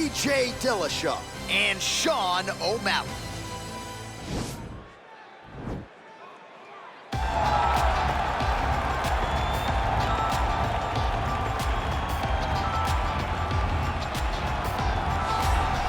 TJ Dillashaw and Sean O'Malley.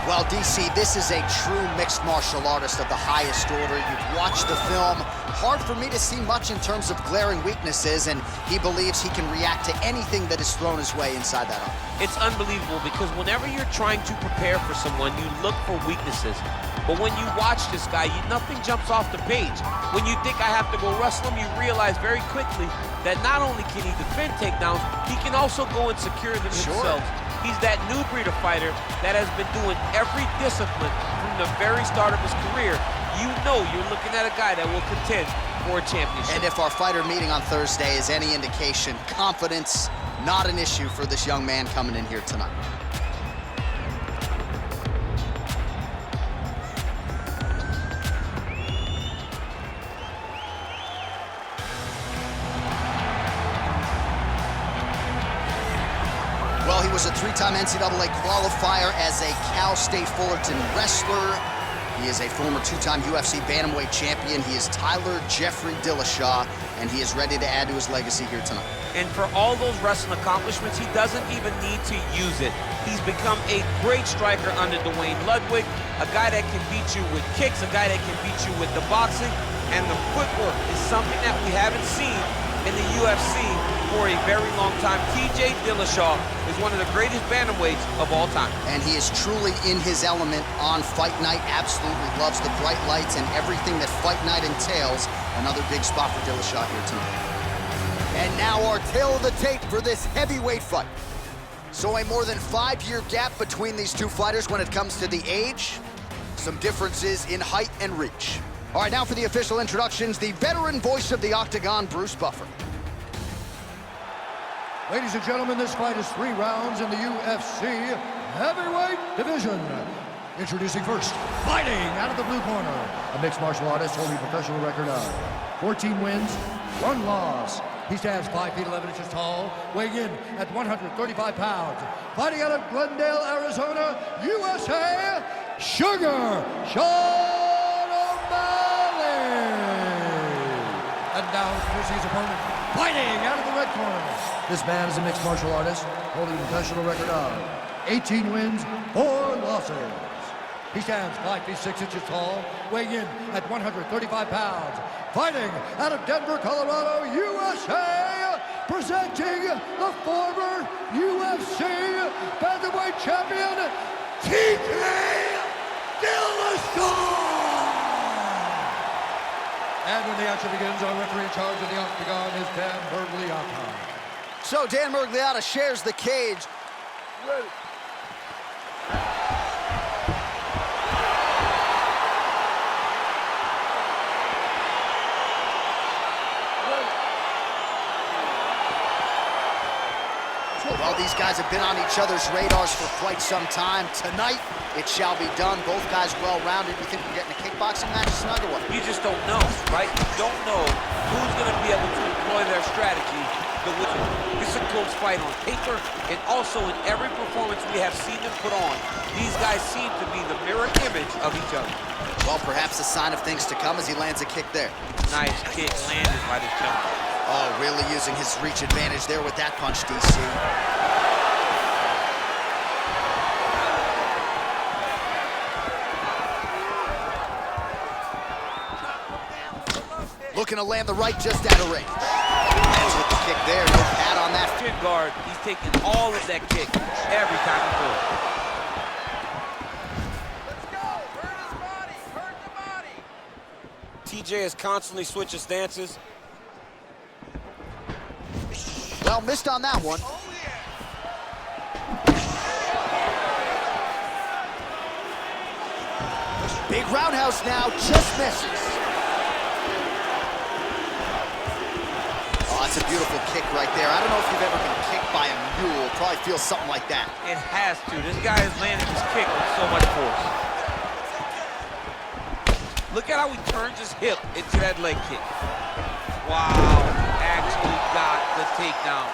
Well, DC, this is a true mixed martial artist of the highest order. You've watched the film. Hard for me to see much in terms of glaring weaknesses, and he believes he can react to anything that is thrown his way inside that arm. It's unbelievable because whenever you're trying to prepare for someone, you look for weaknesses. But when you watch this guy, nothing jumps off the page. When you think I have to go wrestle him, you realize very quickly that not only can he defend takedowns, he can also go and secure them himself. He's that new breed of fighter that has been doing every discipline from the very start of his career. You know you're looking at a guy that will contend for a championship. And if our fighter meeting on Thursday is any indication, confidence, not an issue for this young man coming in here tonight. Well, he was a three-time NCAA qualifier as a Cal State Fullerton wrestler. He is a former two-time UFC bantamweight champion. He is Tyler Jeffrey Dillashaw, and he is ready to add to his legacy here tonight. And for all those wrestling accomplishments, he doesn't even need to use it. He's become a great striker under Dwayne Ludwig, a guy that can beat you with kicks, a guy that can beat you with the boxing, and the footwork is something that we haven't seen in the UFC for a very long time. TJ Dillashaw is one of the greatest bantamweights of all time. And he is truly in his element on fight night. Absolutely loves the bright lights and everything that fight night entails. Another big spot for Dillashaw here tonight. And now our tail of the tape for this heavyweight fight. So a more than 5-year gap between these two fighters when it comes to the age. Some differences in height and reach. All right, now for the official introductions, the veteran voice of the Octagon, Bruce Buffer. Ladies and gentlemen, this fight is 3 rounds in the UFC heavyweight division. Introducing first, fighting out of the blue corner, a mixed martial artist holding a professional record of 14 wins, 1 loss. He stands 5 feet 11 inches tall, weighing in at 135 pounds. Fighting out of Glendale, Arizona, USA, Sugar Sean O'Malley. And now introducing his opponent, fighting out of the red corner. This man is a mixed martial artist holding a professional record of 18 wins, 4 losses. He stands 5 feet 6 inches tall, weighing in at 135 pounds. Fighting out of Denver, Colorado, USA, presenting the former UFC bantamweight champion, TJ Dillashaw. And when the action begins, our referee in charge of the Octagon is Dan Mergliotta. So Dan Mergliotta shares the cage. Ready. Well, these guys have been on each other's radars for quite some time. Tonight, it shall be done. Both guys well-rounded. You think we're getting a kickboxing match tonight or what? You just don't know, right? You don't know who's going to be able to employ their strategy. This is a close fight on paper, and also in every performance we have seen them put on. These guys seem to be the mirror image of each other. Well, perhaps a sign of things to come as he lands a kick there. Nice kick landed by this gentleman. Oh, really using his reach advantage there with that punch, DC. Looking to land the right just out of range. Lands with the kick there, no pad on that. Chin guard, he's taking all of that kick every time he goes. Let's go, hurt his body, hurt the body. TJ has constantly switched his stances. Well, missed on that one. Oh, yeah. Big roundhouse now, just misses. Oh, that's a beautiful kick right there. I don't know if you've ever been kicked by a mule. Probably feels something like that. It has to. This guy is landing his kick with so much force. Look at how he turns his hip into that leg kick. Wow, actually got the takedown.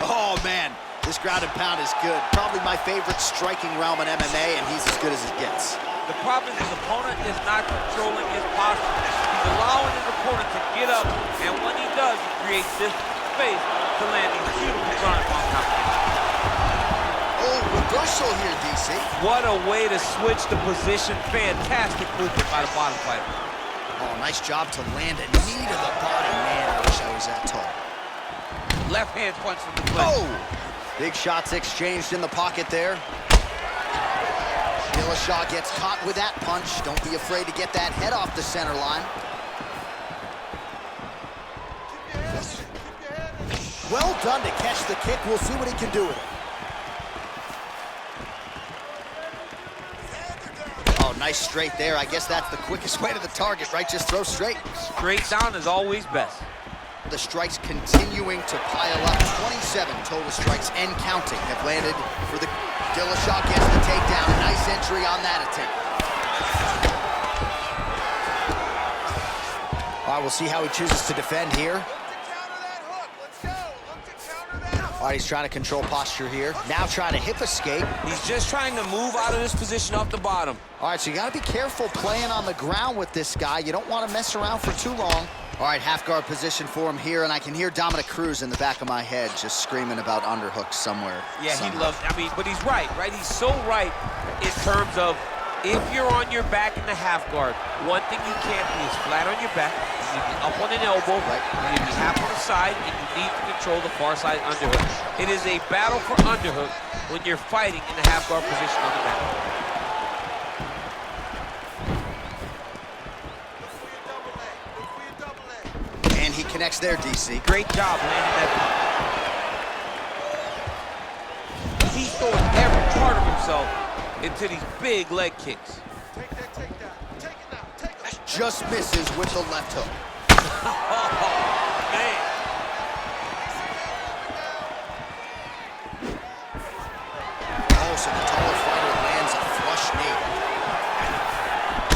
Oh, man. This ground and pound is good. Probably my favorite striking realm in MMA, and he's as good as it gets. The problem is his opponent is not controlling his posture. He's allowing his opponent to get up, and when he does, he creates this space to land these beautiful ground and pound combinations. Oh, reversal here, DC. What a way to switch the position. Fantastic movement by the bottom fighter. Oh, nice job to land a knee to the body. Man, I wish I was that tall. Left hand punch from the clinch. Oh! Big shots exchanged in the pocket there. Dillashaw gets caught with that punch. Don't be afraid to get that head off the center line. Well done to catch the kick. We'll see what he can do with it. Oh, nice straight there. I guess that's the quickest way to the target, right? Just throw straight. Straight down is always best. The strikes continuing to pile up. 27 total strikes and counting have landed for the... Dillashaw gets the takedown. A nice entry on that attempt. All right, we'll see how he chooses to defend here. All right, he's trying to control posture here. Now trying to hip escape. He's just trying to move out of this position off the bottom. All right, so you got to be careful playing on the ground with this guy. You don't want to mess around for too long. All right, half guard position for him here, and I can hear Dominic Cruz in the back of my head just screaming about underhooks somewhere. Yeah, he loves, I mean, but he's right? He's so right in terms of if you're on your back in the half guard, one thing you can't be is flat on your back. You need to be up on an elbow, right? You need to be half on the side, and you need to control the far side underhook. It is a battle for underhook when you're fighting in the half guard position on the back. And he connects there, DC. Great job landing that punch. He's throwing every part of himself into these big leg kicks. Take that takedown. Take it now. Take it. Just misses with the left hook. Man. Oh, so the taller fighter lands a flush knee.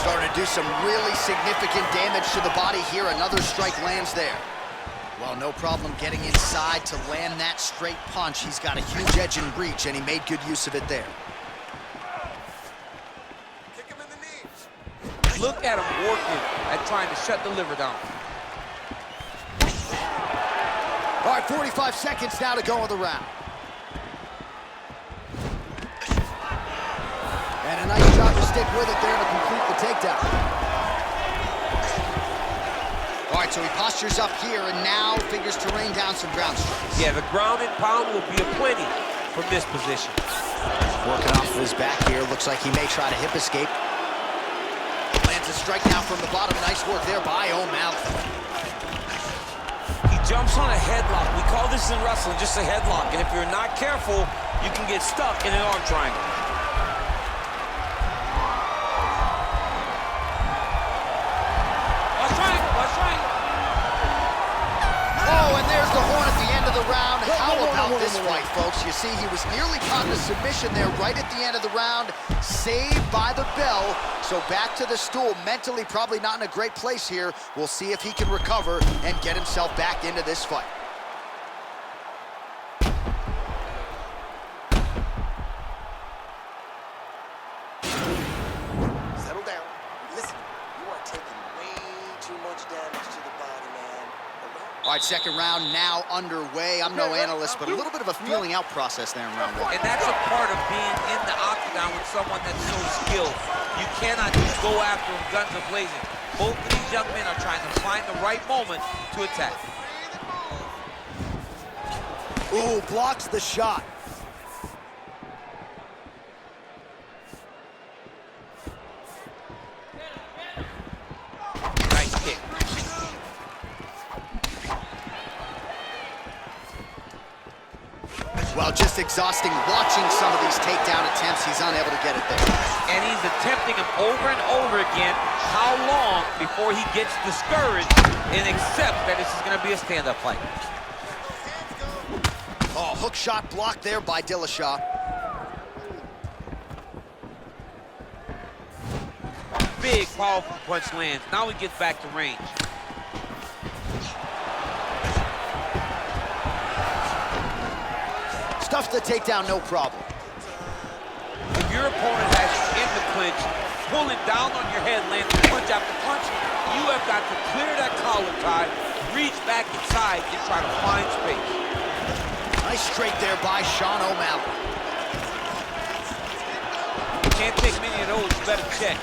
Starting to do some really significant damage to the body here. Another strike lands there. Well, no problem getting inside to land that straight punch. He's got a huge edge and reach, and he made good use of it there. Kick him in the knees. Look at him working at trying to shut the liver down. All right, 45 seconds now to go in the round. And a nice job to stick with it there to complete the takedown. All right, so he postures up here and now figures to rain down some ground strikes. Yeah, the ground and pound will be aplenty from this position. Working off of his back here. Looks like he may try to hip escape. Lands a strike now from the bottom. Nice work there by O'Malley. He jumps on a headlock. We call this in wrestling just a headlock. And if you're not careful, you can get stuck in an arm triangle. Oh, and there's the horn at the end of the round. How about this fight, folks? You see, he was nearly caught in a submission there right at the end of the round. Saved by the bell. So back to the stool. Mentally probably not in a great place here. We'll see if he can recover and get himself back into this fight. Settle down. Listen, you are taking way too much damage to the body, man. All right, second round now underway. I'm no analyst, but a little bit of a feeling out process there in round one. And that's a part of being in the octagon with someone that's so skilled. You cannot just go after him guns a-blazing. Both of these young men are trying to find the right moment to attack. Ooh, blocks the shot. Nice kick. Well, just exhausting watching some of these takedown attempts. He's unable to get it there. And he's attempting them over and over again. How long before he gets discouraged and accepts that this is going to be a stand-up fight? Oh, hook shot blocked there by Dillashaw. Big, powerful punch lands. Now he gets back to range. Stuffs the takedown, no problem. If your opponent has you in the clinch, pulling down on your head, landing punch after punch, you have got to clear that collar tie, reach back inside, and try to find space. Nice straight there by Sean O'Malley. You can't take many of those, you better check.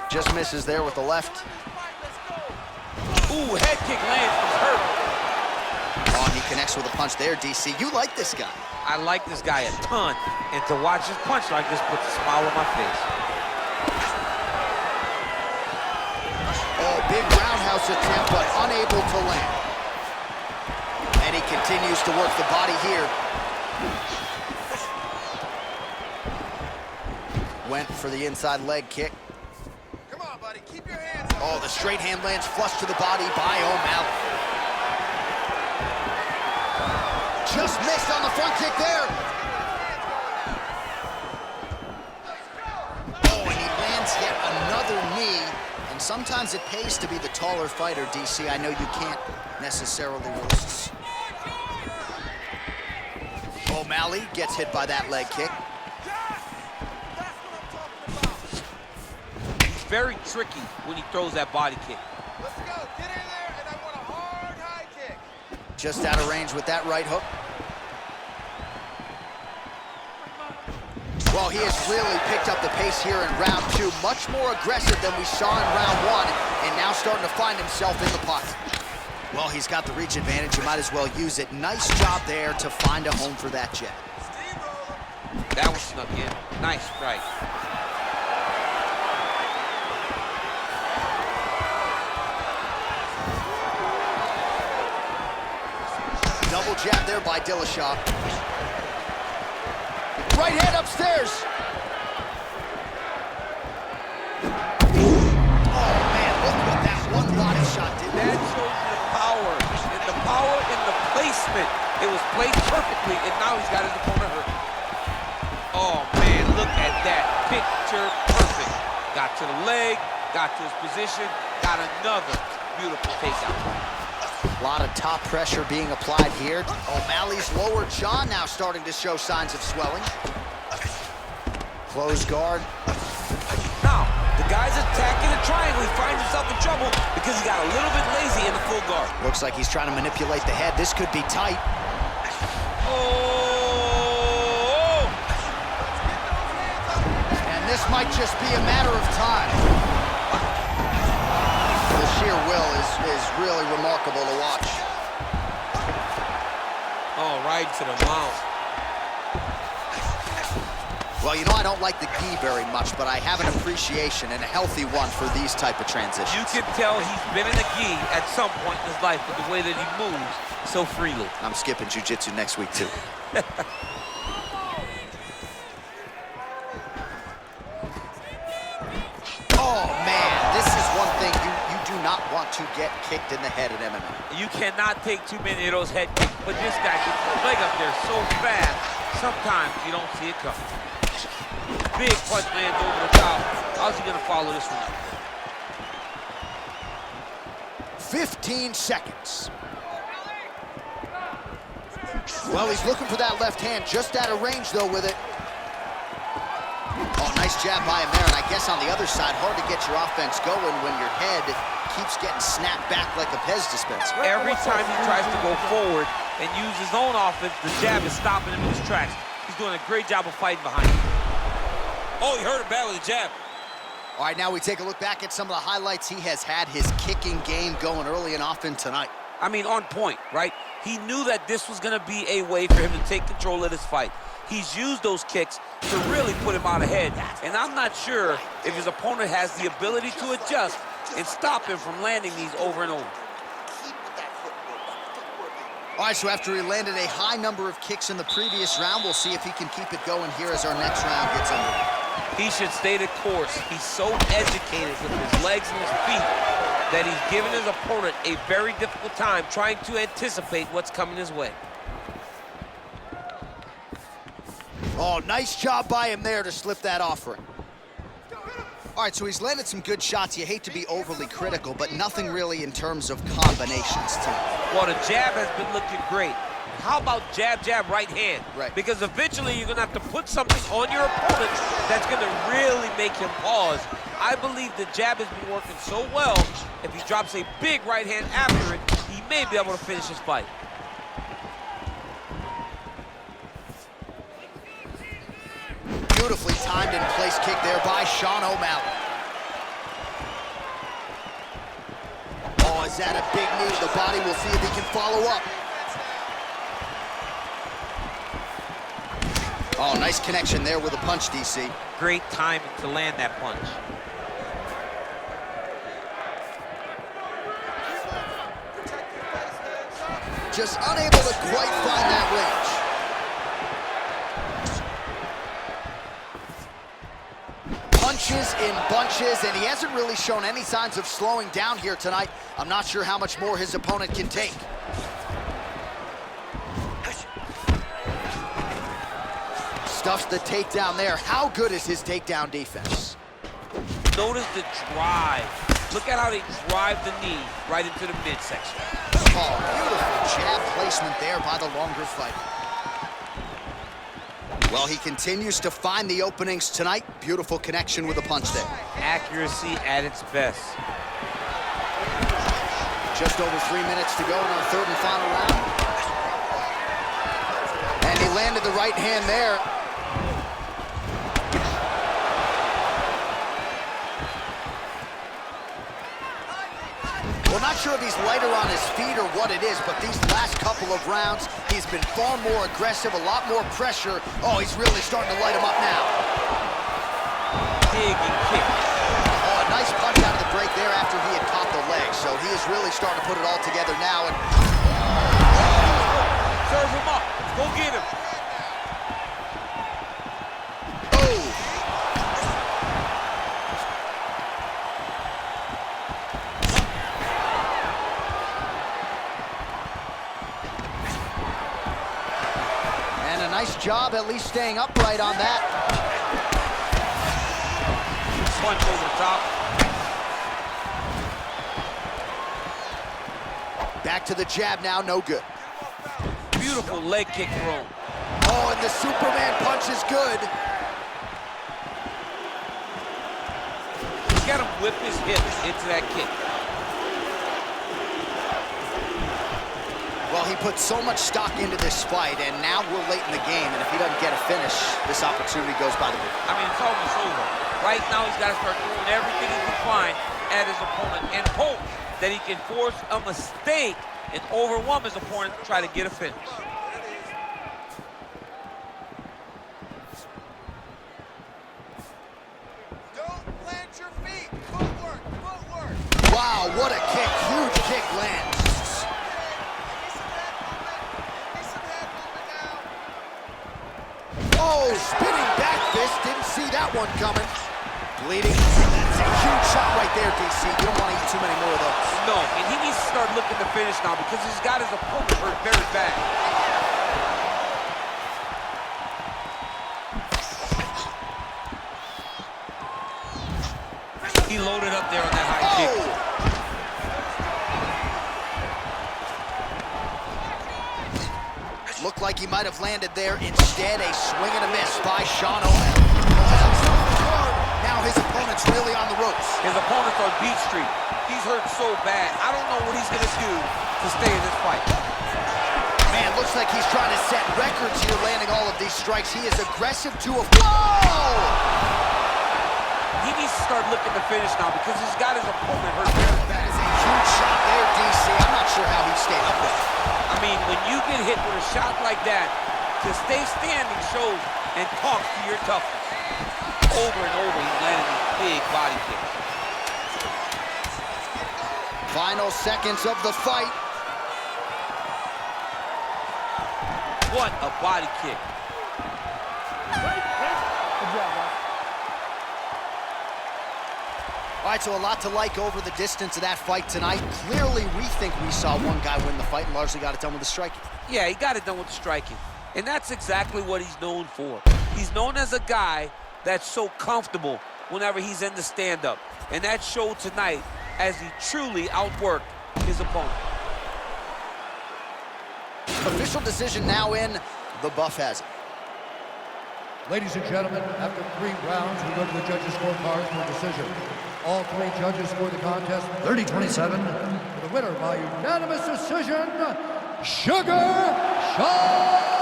Just misses there with the left. Ooh, head kick lands, was hurt. Oh, and he connects with a punch there, DC. You like this guy. I like this guy a ton, and to watch his punch like this puts a smile on my face. Oh, big roundhouse attempt, but unable to land. And he continues to work the body here. Went for the inside leg kick. Come on, buddy. Keep your hands up. Oh, the straight hand lands flush to the body by O'Malley. Just missed on the front kick there. Oh, and he lands yet another knee. And sometimes it pays to be the taller fighter, DC. I know you can't necessarily resist. O'Malley gets hit by that leg kick. Very tricky when he throws that body kick. Let's go. Get in there, and I want a hard high kick. Just out of range with that right hook. Well, he has really picked up the pace here in round two. Much more aggressive than we saw in round one, and now starting to find himself in the pocket. Well, he's got the reach advantage. You might as well use it. Nice job there to find a home for that jab. That was snuck in. Nice strike. Double jab there by Dillashaw. Right hand upstairs. Oh, man, look what that one body shot did. That shows you the power in the placement. It was placed perfectly, and now he's got his opponent hurt. Oh, man, look at that. Picture perfect. Got to the leg, got to his position, got another beautiful takedown. A lot of top pressure being applied here. O'Malley's lower jaw now starting to show signs of swelling. Closed guard. Now, the guy's attacking a triangle. He finds himself in trouble because he got a little bit lazy in the full guard. Looks like he's trying to manipulate the head. This could be tight. Oh! And this might just be a matter of time. The sheer will is really remarkable to watch. Oh, right to the mount. Well, you know, I don't like the gi very much, but I have an appreciation and a healthy one for these type of transitions. You can tell he's been in the gi at some point in his life with the way that he moves so freely. I'm skipping jiu-jitsu next week, too. Oh, man, this is one thing you do not want to get kicked in the head in MMA. You cannot take too many of those head kicks, but this guy gets the leg up there so fast, sometimes you don't see it coming. Big punch lands over the top. How's he gonna follow this one up? 15 seconds. Well, he's looking for that left hand, just out of range, though, with it. Oh, nice jab by him there, and I guess on the other side, hard to get your offense going when your head keeps getting snapped back like a Pez dispenser. Every time he tries to go forward and use his own offense, the jab is stopping him in his tracks. He's doing a great job of fighting behind him. Oh, he hurt him bad with a jab. All right, now we take a look back at some of the highlights. He has had his kicking game going early and often tonight. I mean, on point, right? He knew that this was gonna be a way for him to take control of this fight. He's used those kicks to really put him out ahead. And I'm not sure if his opponent has the ability to adjust and stop him from landing these over and over. All right, so after he landed a high number of kicks in the previous round, we'll see if he can keep it going here as our next round gets underway. He should stay the course. He's so educated with his legs and his feet that he's given his opponent a very difficult time trying to anticipate what's coming his way. Oh, nice job by him there to slip that offering. All right, so he's landed some good shots. You hate to be overly critical, but nothing really in terms of combinations tonight. Well, the jab has been looking great. How about jab, jab, right hand? Right. Because eventually you're gonna have to put something on your opponent that's gonna really make him pause. I believe the jab has been working so well, if he drops a big right hand after it, he may be able to finish his fight. Beautifully timed and placed kick there by Sean O'Malley. Oh, is that a big knee? The body will see if he can follow up. Oh, nice connection there with a punch, DC. Great timing to land that punch. Just unable to quite find that range. Punches in bunches, and he hasn't really shown any signs of slowing down here tonight. I'm not sure how much more his opponent can take. Stuffs the takedown there. How good is his takedown defense? Notice the drive. Look at how they drive the knee right into the midsection. Oh, beautiful jab placement there by the longer fighter. Well, he continues to find the openings tonight. Beautiful connection with a punch there. Accuracy at its best. Just over 3 minutes to go in our third and final round. And he landed the right hand there. Well, not sure if he's lighter on his feet or what it is, but these last couple of rounds, he's been far more aggressive, a lot more pressure. Oh, he's really starting to light him up now. Dig and kick. Oh, a nice punch out of the break there after he had caught the leg. So he is really starting to put it all together now. And serve him up. Go get him. Nice job at least staying upright on that. Punch over the top. Back to the jab now, no good. Beautiful leg kick thrown. Oh, and the Superman punch is good. He's got to whip his hips into that kick. Well, he put so much stock into this fight, and now we're late in the game, and if he doesn't get a finish, this opportunity goes by the book. I mean, it's almost over. Right now, he's got to start throwing everything he can find at his opponent and hope that he can force a mistake and overwhelm his opponent to try to get a finish. Don't plant your feet. Footwork, footwork. Wow, what a kick. Huge kick lands. Oh, spinning back fist. Didn't see that one coming. Bleeding. That's a huge shot right there, DC. You don't want to eat too many more of those. No, and he needs to start looking to finish now because he's got his opponent hurt very bad. He loaded up there on that high kick. Looked like he might have landed there. Instead, a swing and a miss by Sean O'Malley. Now his opponent's really on the ropes. His opponent's on Beat Street. He's hurt so bad. I don't know what he's going to do to stay in this fight. Man, looks like he's trying to set records here, landing all of these strikes. He is aggressive to a... Whoa! He needs to start looking to finish now because he's got his opponent hurt very bad. That is a huge shot there, DC. I'm not sure how he stayed up with it. I mean, when you get hit with a shot like that, to stay standing shows and talks to your toughness. Over and over, he's landing these big body kicks. Final seconds of the fight. What a body kick. All right, so a lot to like over the distance of that fight tonight. Clearly, we think we saw one guy win the fight and largely got it done with the striking. Yeah, he got it done with the striking. And that's exactly what he's known for. He's known as a guy that's so comfortable whenever he's in the stand-up. And that showed tonight as he truly outworked his opponent. Official decision now in. The buff has it. Ladies and gentlemen, after 3 rounds, we go to the judges' scorecards for a decision. All 3 judges scored the contest 30-27. For the winner by unanimous decision, Sugar Sean.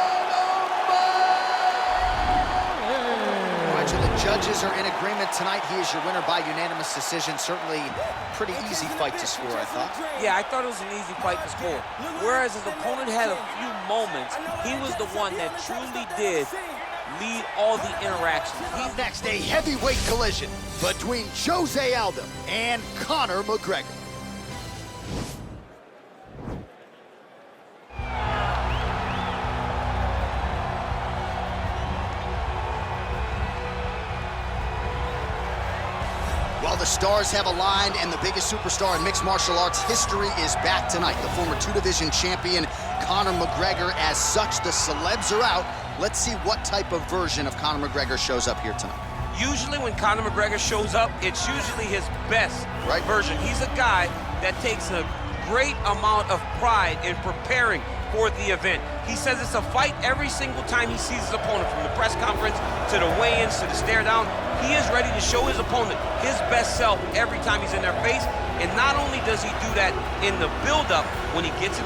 So the judges are in agreement tonight. He is your winner by unanimous decision. Certainly pretty easy fight to score, I thought. Yeah, I thought it was an easy fight to score. Whereas his opponent had a few moments, he was the one that truly did lead all the interactions. Up next, a heavyweight collision between Jose Aldo and Conor McGregor. Well, the stars have aligned, and the biggest superstar in mixed martial arts history is back tonight. The former 2-division champion, Conor McGregor. As such, the celebs are out. Let's see what type of version of Conor McGregor shows up here tonight. Usually when Conor McGregor shows up, it's usually his best version. He's a guy that takes a great amount of pride in preparing for the event. He says it's a fight every single time he sees his opponent, from the press conference to the weigh-ins to the stare down. He is ready to show his opponent his best self every time he's in their face. And not only does he do that in the build-up when he gets it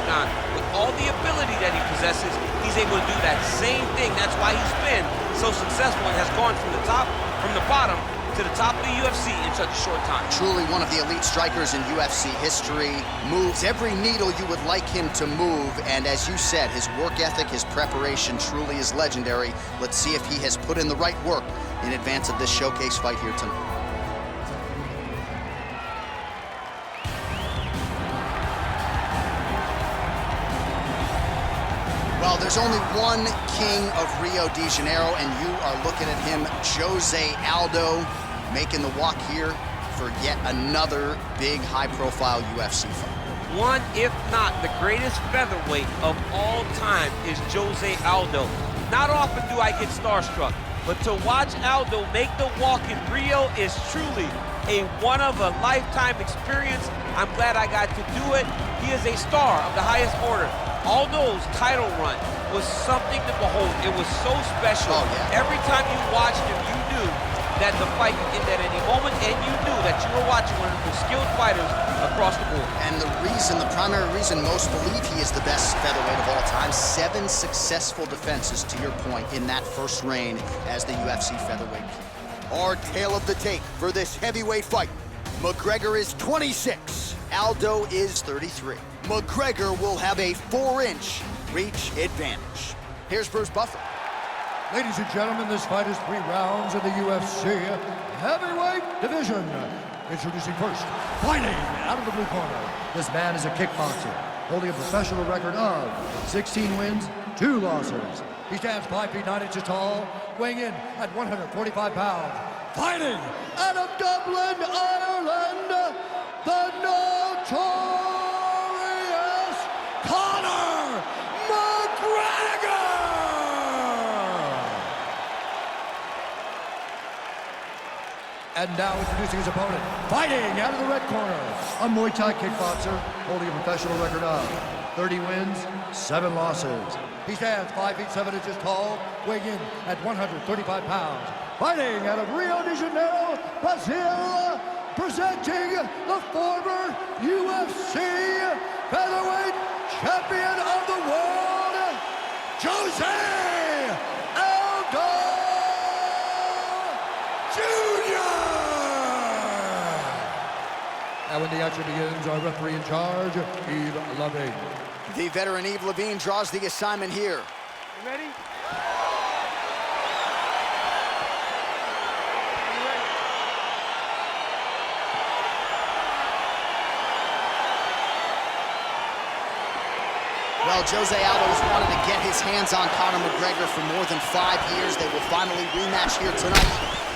on, with all the ability that he possesses, he's able to do that same thing. That's why he's been so successful and has gone from the bottom to the top of the UFC in such a short time. Truly one of the elite strikers in UFC history. Moves every needle you would like him to move. And as you said, his work ethic, his preparation truly is legendary. Let's see if he has put in the right work in advance of this showcase fight here tonight. Well, there's only one king of Rio de Janeiro, and you are looking at him, Jose Aldo, making the walk here for yet another big, high-profile UFC fight. One, if not the greatest featherweight of all time, is Jose Aldo. Not often do I get starstruck, but to watch Aldo make the walk in Rio is truly a one-of-a-lifetime experience. I'm glad I got to do it. He is a star of the highest order. Aldo's title run was something to behold. It was so special. Oh, yeah. Every time you watched him, you knew that the fight could end at any moment, and you knew that you were watching one of the skilled fighters across the board. And the primary reason most believe he is the best featherweight of all time, 7 successful defenses, to your point, in that first reign as the UFC featherweight king. Our tale of the tape for this heavyweight fight. McGregor is 26, Aldo is 33. McGregor will have a 4-inch reach advantage. Here's Bruce Buffer. Ladies and gentlemen, this fight is 3 rounds in the UFC heavyweight division. Introducing first, fighting out of the blue corner. This man is a kickboxer, holding a professional record of 16 wins, 2 losses. He stands 5 feet 9 inches tall, weighing in at 145 pounds. Fighting out of Dublin, Ireland, the notorious Conor McGregor! And now introducing his opponent, fighting out of the red corner, a Muay Thai kickboxer, holding a professional record of 30 wins, 7 losses. He stands 5 feet 7 inches tall, weighing in at 135 pounds. Fighting out of Rio de Janeiro, Brazil, presenting the former UFC featherweight champion of the world, Jose Aldo Jr. And when the action begins, our referee in charge, Yves Lavigne. The veteran Yves Lavigne draws the assignment here. You ready? Well, Jose Aldo has wanted to get his hands on Conor McGregor for more than 5 years. They will finally rematch here tonight.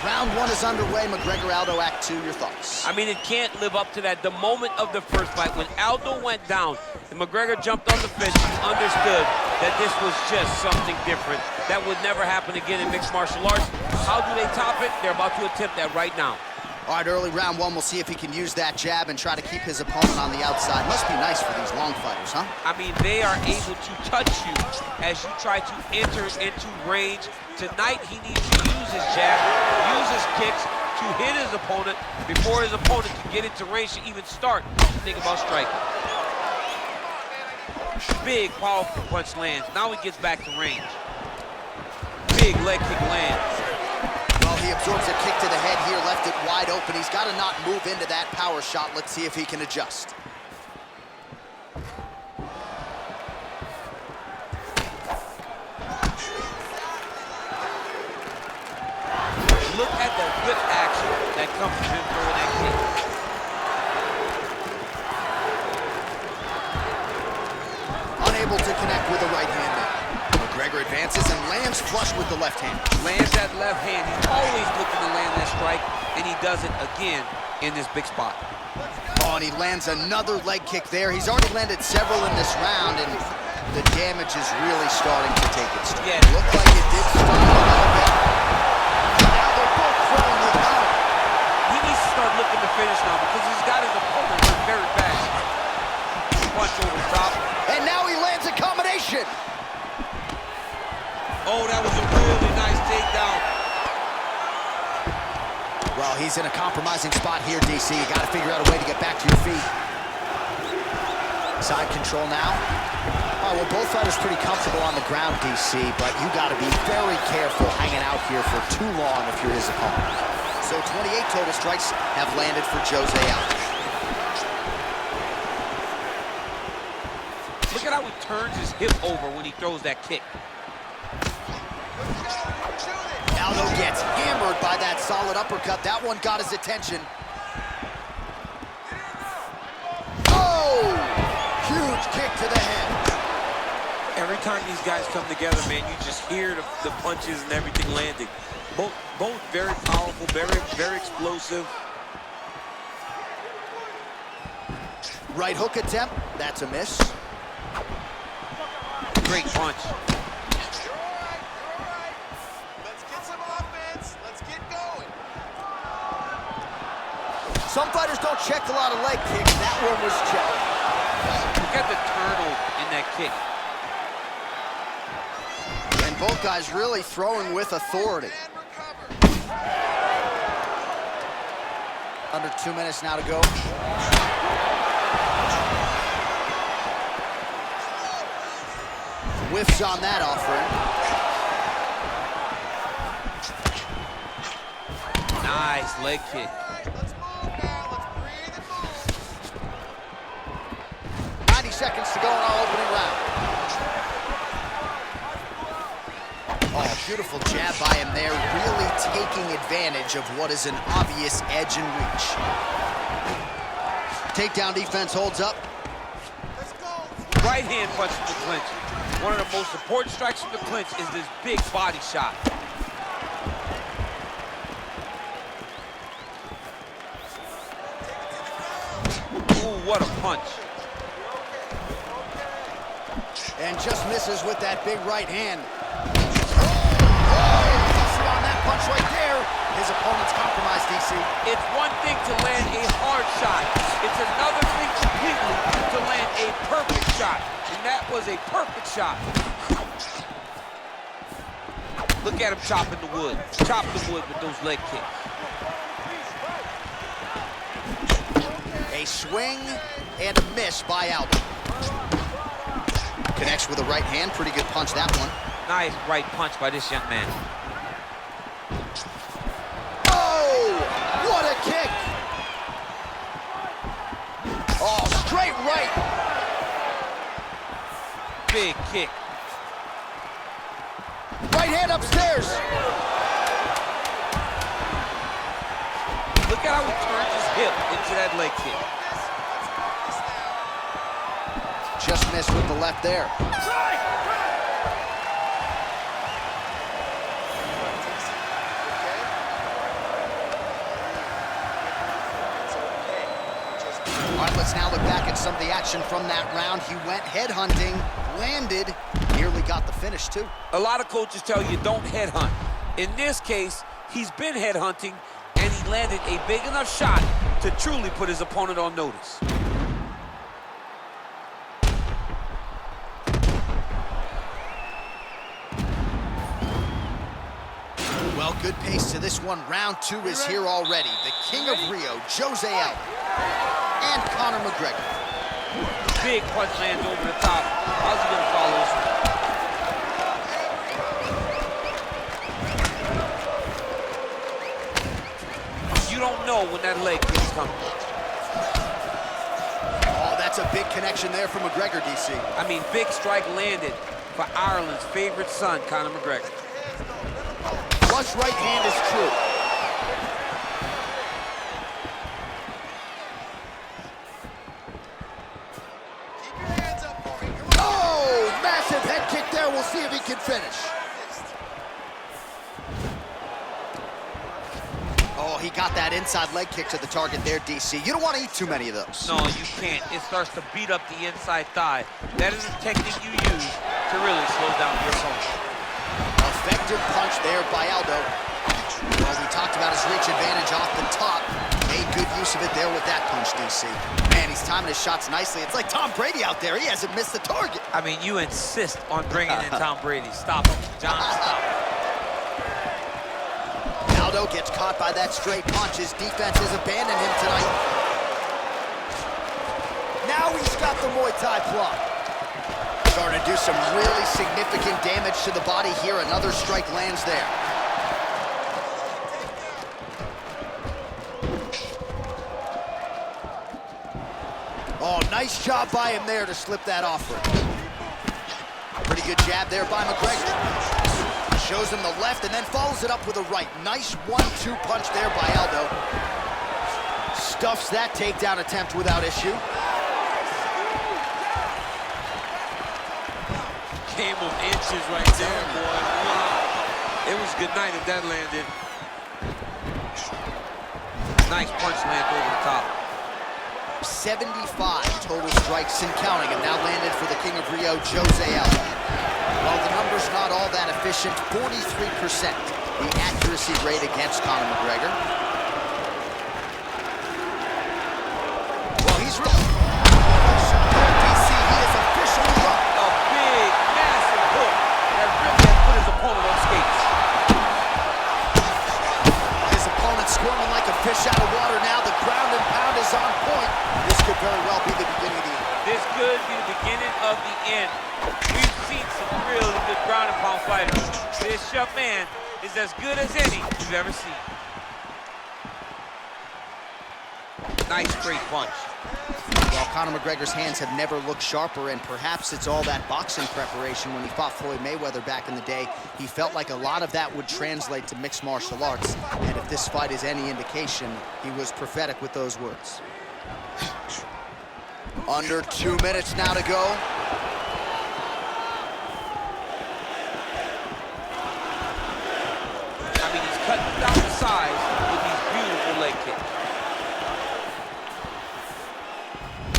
Round one is underway. McGregor-Aldo, Act 2, your thoughts? I mean, it can't live up to that. The moment of the first fight, when Aldo went down and McGregor jumped on the fence, you understood that this was just something different. That would never happen again in mixed martial arts. How do they top it? They're about to attempt that right now. All right, early round one, we'll see if he can use that jab and try to keep his opponent on the outside. Must be nice for these long fighters, huh? I mean, they are able to touch you as you try to enter into range. Tonight, he needs to use his jab, use his kicks to hit his opponent before his opponent can get into range to even start to think about striking. Big, powerful punch lands. Now he gets back to range. Big leg kick lands. Well, he absorbs a kick to the head here, left it wide open. He's got to not move into that power shot. Let's see if he can adjust. Look at the whip action that comes from him throwing that kick. Unable to connect with the right hand there. McGregor advances and lands flush with the left hand. Lands that left hand. He's always looking to land that strike, and he does it again in this big spot. Oh, and he lands another leg kick there. He's already landed several in this round, and the damage is really starting to take its toll. Yeah. Looked like it did start a little bit. Now they're both throwing with power. He needs to start looking to finish now because he's got his opponent hurt very bad. Punch over top. And now he lands a combination. Oh, that was a really nice takedown. Well, he's in a compromising spot here, DC. You got to figure out a way to get back to your feet. Side control now. Oh, well, both fighters pretty comfortable on the ground, DC, but you got to be very careful hanging out here for too long if you're his opponent. So 28 total strikes have landed for Jose Aldo. Look at how he turns his hip over when he throws that kick. Aldo gets hammered by that solid uppercut. That one got his attention. Oh! Huge kick to the head. Every time these guys come together, man, you just hear the punches and everything landing. Both very powerful, very explosive. Right hook attempt. That's a miss. Great punch. Some fighters don't check a lot of leg kicks. That one was checked. Look at the turtle in that kick. And both guys really throwing with authority. Under 2 minutes now to go. Whiffs on that offering. Nice leg kick. 90 seconds to go in our opening round. Oh, beautiful jab by him there, really taking advantage of what is an obvious edge and reach. Takedown defense holds up. Right hand punch from the clinch. One of the most important strikes from the clinch is this big body shot. Ooh, what a punch. And just misses with that big right hand. Oh, on that punch right there. His opponent's compromised, DC. It's one thing to land a hard shot. It's another thing completely to land a perfect shot. And that was a perfect shot. Look at him chopping the wood. Chop the wood with those leg kicks. A swing and a miss by Aldo. Connects with a right hand. Pretty good punch, that one. Nice right punch by this young man. Oh, what a kick. Oh, straight right. Big kick. Right hand upstairs. Look at how he turns his hip into that leg kick. Just missed with the left there. let's now look back at some of the action from that round. He went headhunting, landed, nearly got the finish too. A lot of coaches tell you don't headhunt. In this case, he's been headhunting, and he landed a big enough shot to truly put his opponent on notice. Well, good pace to this one. Round 2 is here already. The King of Rio, Jose Aldo, and Conor McGregor. Big punch lands over the top. How's he gonna follow this one? You don't know when that leg kick is coming. Oh, that's a big connection there for McGregor, DC. I mean, big strike landed for Ireland's favorite son, Conor McGregor. Flush right hand is true. Keep your hands up for me. Come on. Oh, massive head kick there. We'll see if he can finish. Oh, he got that inside leg kick to the target there, DC. You don't want to eat too many of those. No, you can't. It starts to beat up the inside thigh. That is a technique you use to really slow down your opponent. Effective punch there by Aldo. Well, we talked about his reach advantage off the top. Made good use of it there with that punch, DC. Man, he's timing his shots nicely. It's like Tom Brady out there. He hasn't missed the target. I mean, you insist on bringing in Tom Brady. Stop him, John, stop him. Aldo gets caught by that straight punch. His defense has abandoned him tonight. Now he's got the Muay Thai plug. Starting to do some really significant damage to the body here. Another strike lands there. Oh, nice job by him there to slip that offer. Pretty good jab there by McGregor. Shows him the left and then follows it up with a right. Nice 1-2 punch there by Aldo. Stuffs that takedown attempt without issue. Game of inches right there, boy. Wow. It was good night if that landed. Nice punch land over the top. 75 total strikes and counting, and now landed for the King of Rio, Jose Aldo. While the number's not all that efficient, 43% the accuracy rate against Conor McGregor. Well, he's really... DC, he is officially up. A big, massive hook that really has put his opponent on skates. His opponent squirming like a fish out of water now. The ground and pound is on point. This could very well be the beginning of the end. This could be the beginning of the end. We've seen some really good ground and pound fighters. This young man is as good as any you've ever seen. Nice straight punch. Well, Conor McGregor's hands have never looked sharper, and perhaps it's all that boxing preparation. When he fought Floyd Mayweather back in the day, he felt like a lot of that would translate to mixed martial arts. And if this fight is any indication, he was prophetic with those words. Under 2 minutes now to go. I mean, he's cutting down the size with these beautiful leg kicks.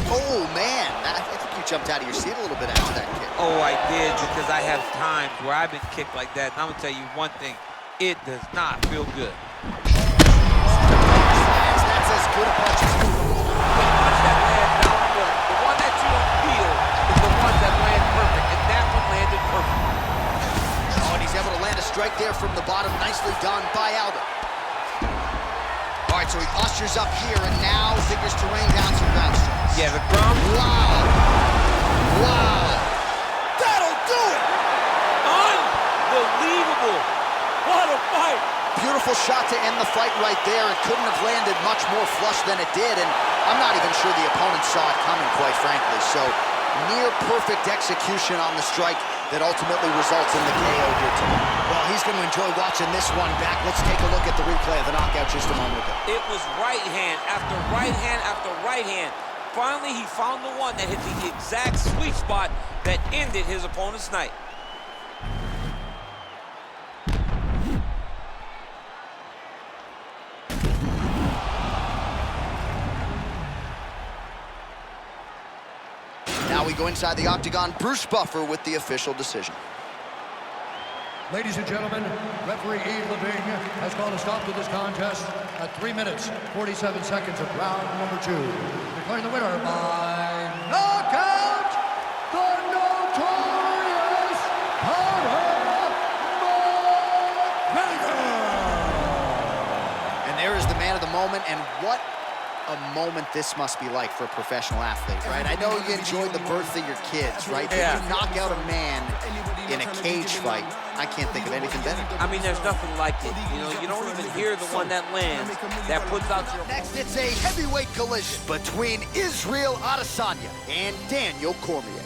Oh, man. I think you jumped out of your seat a little bit after that kick. Oh, I did, because I have times where I've been kicked like that. And I'm going to tell you one thing. It does not feel good. That's as good a punch as you. The punch that lands down the one that you don't feel is the one that lands perfect. And that one landed perfect. Oh, and he's able to land a strike there from the bottom. Nicely done by Aldo. All right, so he postures up here and now figures to rain down some ground strikes. Yeah, the ground. Wow. Wow. That'll do it. Unbelievable. What a fight. Beautiful shot to end the fight right there. It couldn't have landed much more flush than it did, and I'm not even sure the opponent saw it coming, quite frankly. So, near perfect execution on the strike that ultimately results in the KO here tonight. Well, he's going to enjoy watching this one back. Let's take a look at the replay of the knockout just a moment ago. It was right hand after right hand after right hand. Finally, he found the one that hit the exact sweet spot that ended his opponent's night. go inside the octagon. Bruce Buffer with the official decision. Ladies and gentlemen, referee Yves Levine has called a stop to this contest at 3 minutes, 47 seconds of round number 2. Declaring the winner by knockout, the notorious Nurmagomedov. And there is the man of the moment, and what a moment this must be like for a professional athlete, right? I know you enjoyed the birth of your kids, right? Yeah. But you knock out a man in a cage fight, I can't think of anything better. I mean, there's nothing like it. You know, you don't even hear the one that lands, that puts out your... Next, it's a heavyweight collision between Israel Adesanya and Daniel Cormier.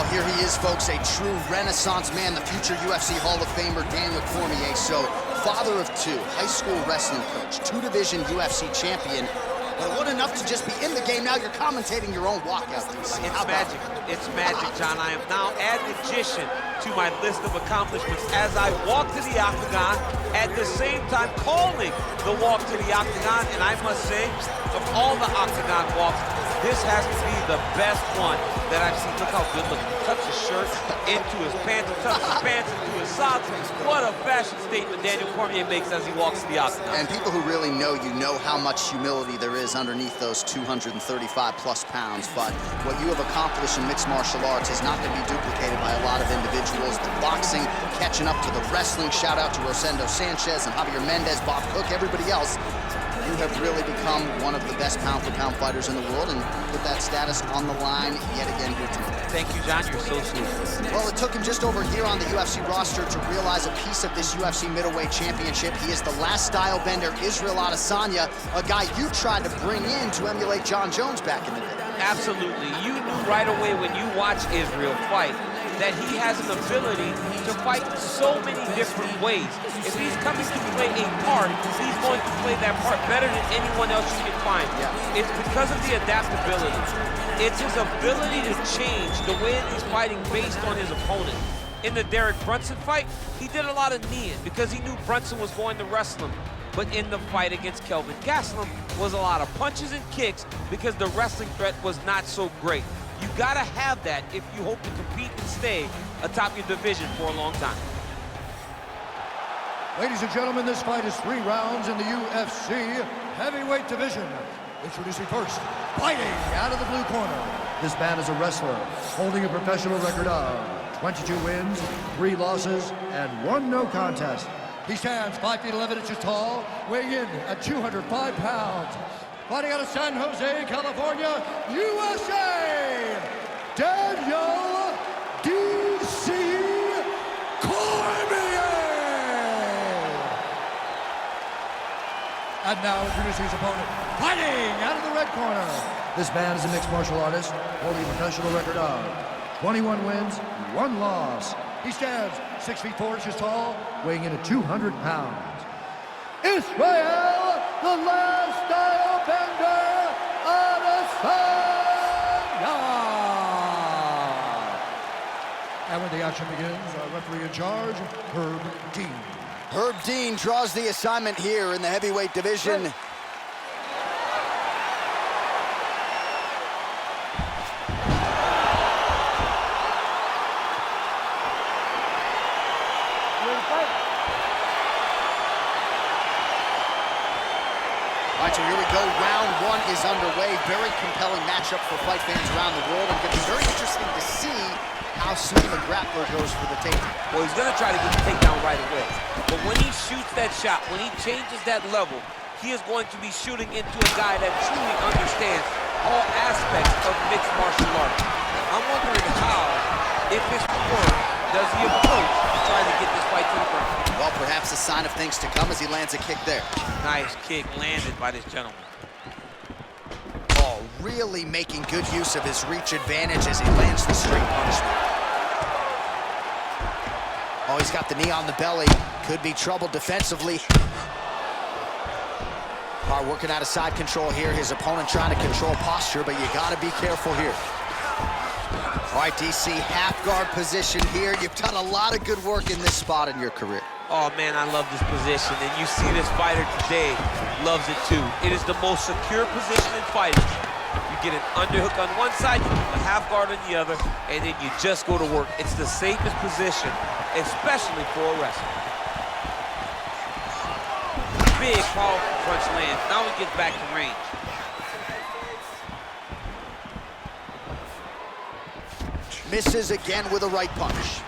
Here he is, folks, a true renaissance man, the future UFC Hall of Famer, Daniel Cormier. So, father of 2, high school wrestling coach, 2-division UFC champion. But it wasn't enough to just be in the game. Now you're commentating your own walkout. It's magic. It's magic, John. I am now add addition to my list of accomplishments as I walk to the octagon, at the same time calling the walk to the octagon. And I must say, of all the octagon walks, this has to be the best one that I've seen. Look how good looking. Tucks his shirt into his pants, tucks his pants into his socks. What a fashion statement Daniel Cormier makes as he walks to the octagon. And people who really know you know how much humility there is underneath those 235+ pounds. But what you have accomplished in mixed martial arts is not to be duplicated by a lot of individuals. The boxing, catching up to the wrestling. Shout out to Rosendo Sanchez and Javier Mendez, Bob Cook, everybody else. You have really become one of the best pound-for-pound fighters in the world, and put that status on the line yet again here tonight. Thank you, John. You're so sweet. Well, it took him just over here on the UFC roster to realize a piece of this UFC middleweight championship. He is the last style bender, Israel Adesanya, a guy you tried to bring in to emulate John Jones back in the day. Absolutely. You knew right away when you watch Israel fight that he has an ability to fight so many different ways. If he's coming to play a part, he's going to play that part better than anyone else you can find. Yeah. It's because of the adaptability. It's his ability to change the way that he's fighting based on his opponent. In the Derek Brunson fight, he did a lot of kneeing because he knew Brunson was going to wrestle him. But in the fight against Kelvin Gastelum was a lot of punches and kicks because the wrestling threat was not so great. You gotta have that if you hope to compete and stay atop your division for a long time. Ladies and gentlemen, this fight is 3 rounds in the UFC heavyweight division. Introducing first, fighting out of the blue corner. This man is a wrestler holding a professional record of 22 wins, 3 losses, and 1 no contest. He stands 5 feet 11 inches tall, weighing in at 205 pounds. Fighting out of San Jose, California, USA, Daniel D.C. Cormier. And now introducing his opponent, fighting out of the red corner. This man is a mixed martial artist, holding a professional record of 21 wins, 1 loss. He stands 6 feet 4 inches tall, weighing in at 200 pounds. Israel, the last style bender, Adesanya. And when the action begins, our referee in charge, Herb Dean. Herb Dean draws the assignment here in the heavyweight division. All right, so here we go. Round 1 is underway. Very compelling matchup for fight fans around the world. And it's going to be very interesting to see how soon the grappler goes for the takedown. Well, he's going to try to get the takedown right away. But when he shoots that shot, when he changes that level, he is going to be shooting into a guy that truly understands all aspects of mixed martial arts. I'm wondering how, if it's work, does he approach trying to get this fight to the ground? Well, perhaps a sign of things to come as he lands a kick there. Nice kick landed by this gentleman. Oh, really making good use of his reach advantage as he lands the straight punishment. Oh, he's got the knee on the belly. Could be trouble defensively. Carr working out of side control here. His opponent trying to control posture, but you gotta be careful here. All right, DC, half guard position here. You've done a lot of good work in this spot in your career. Oh, man, I love this position, and you see this fighter today loves it, too. It is the most secure position in fighting. You get an underhook on one side, you put a half guard on the other, and then you just go to work. It's the safest position, especially for a wrestler. Big, powerful punch lands. Now he gets back to range. Misses again with a right punch.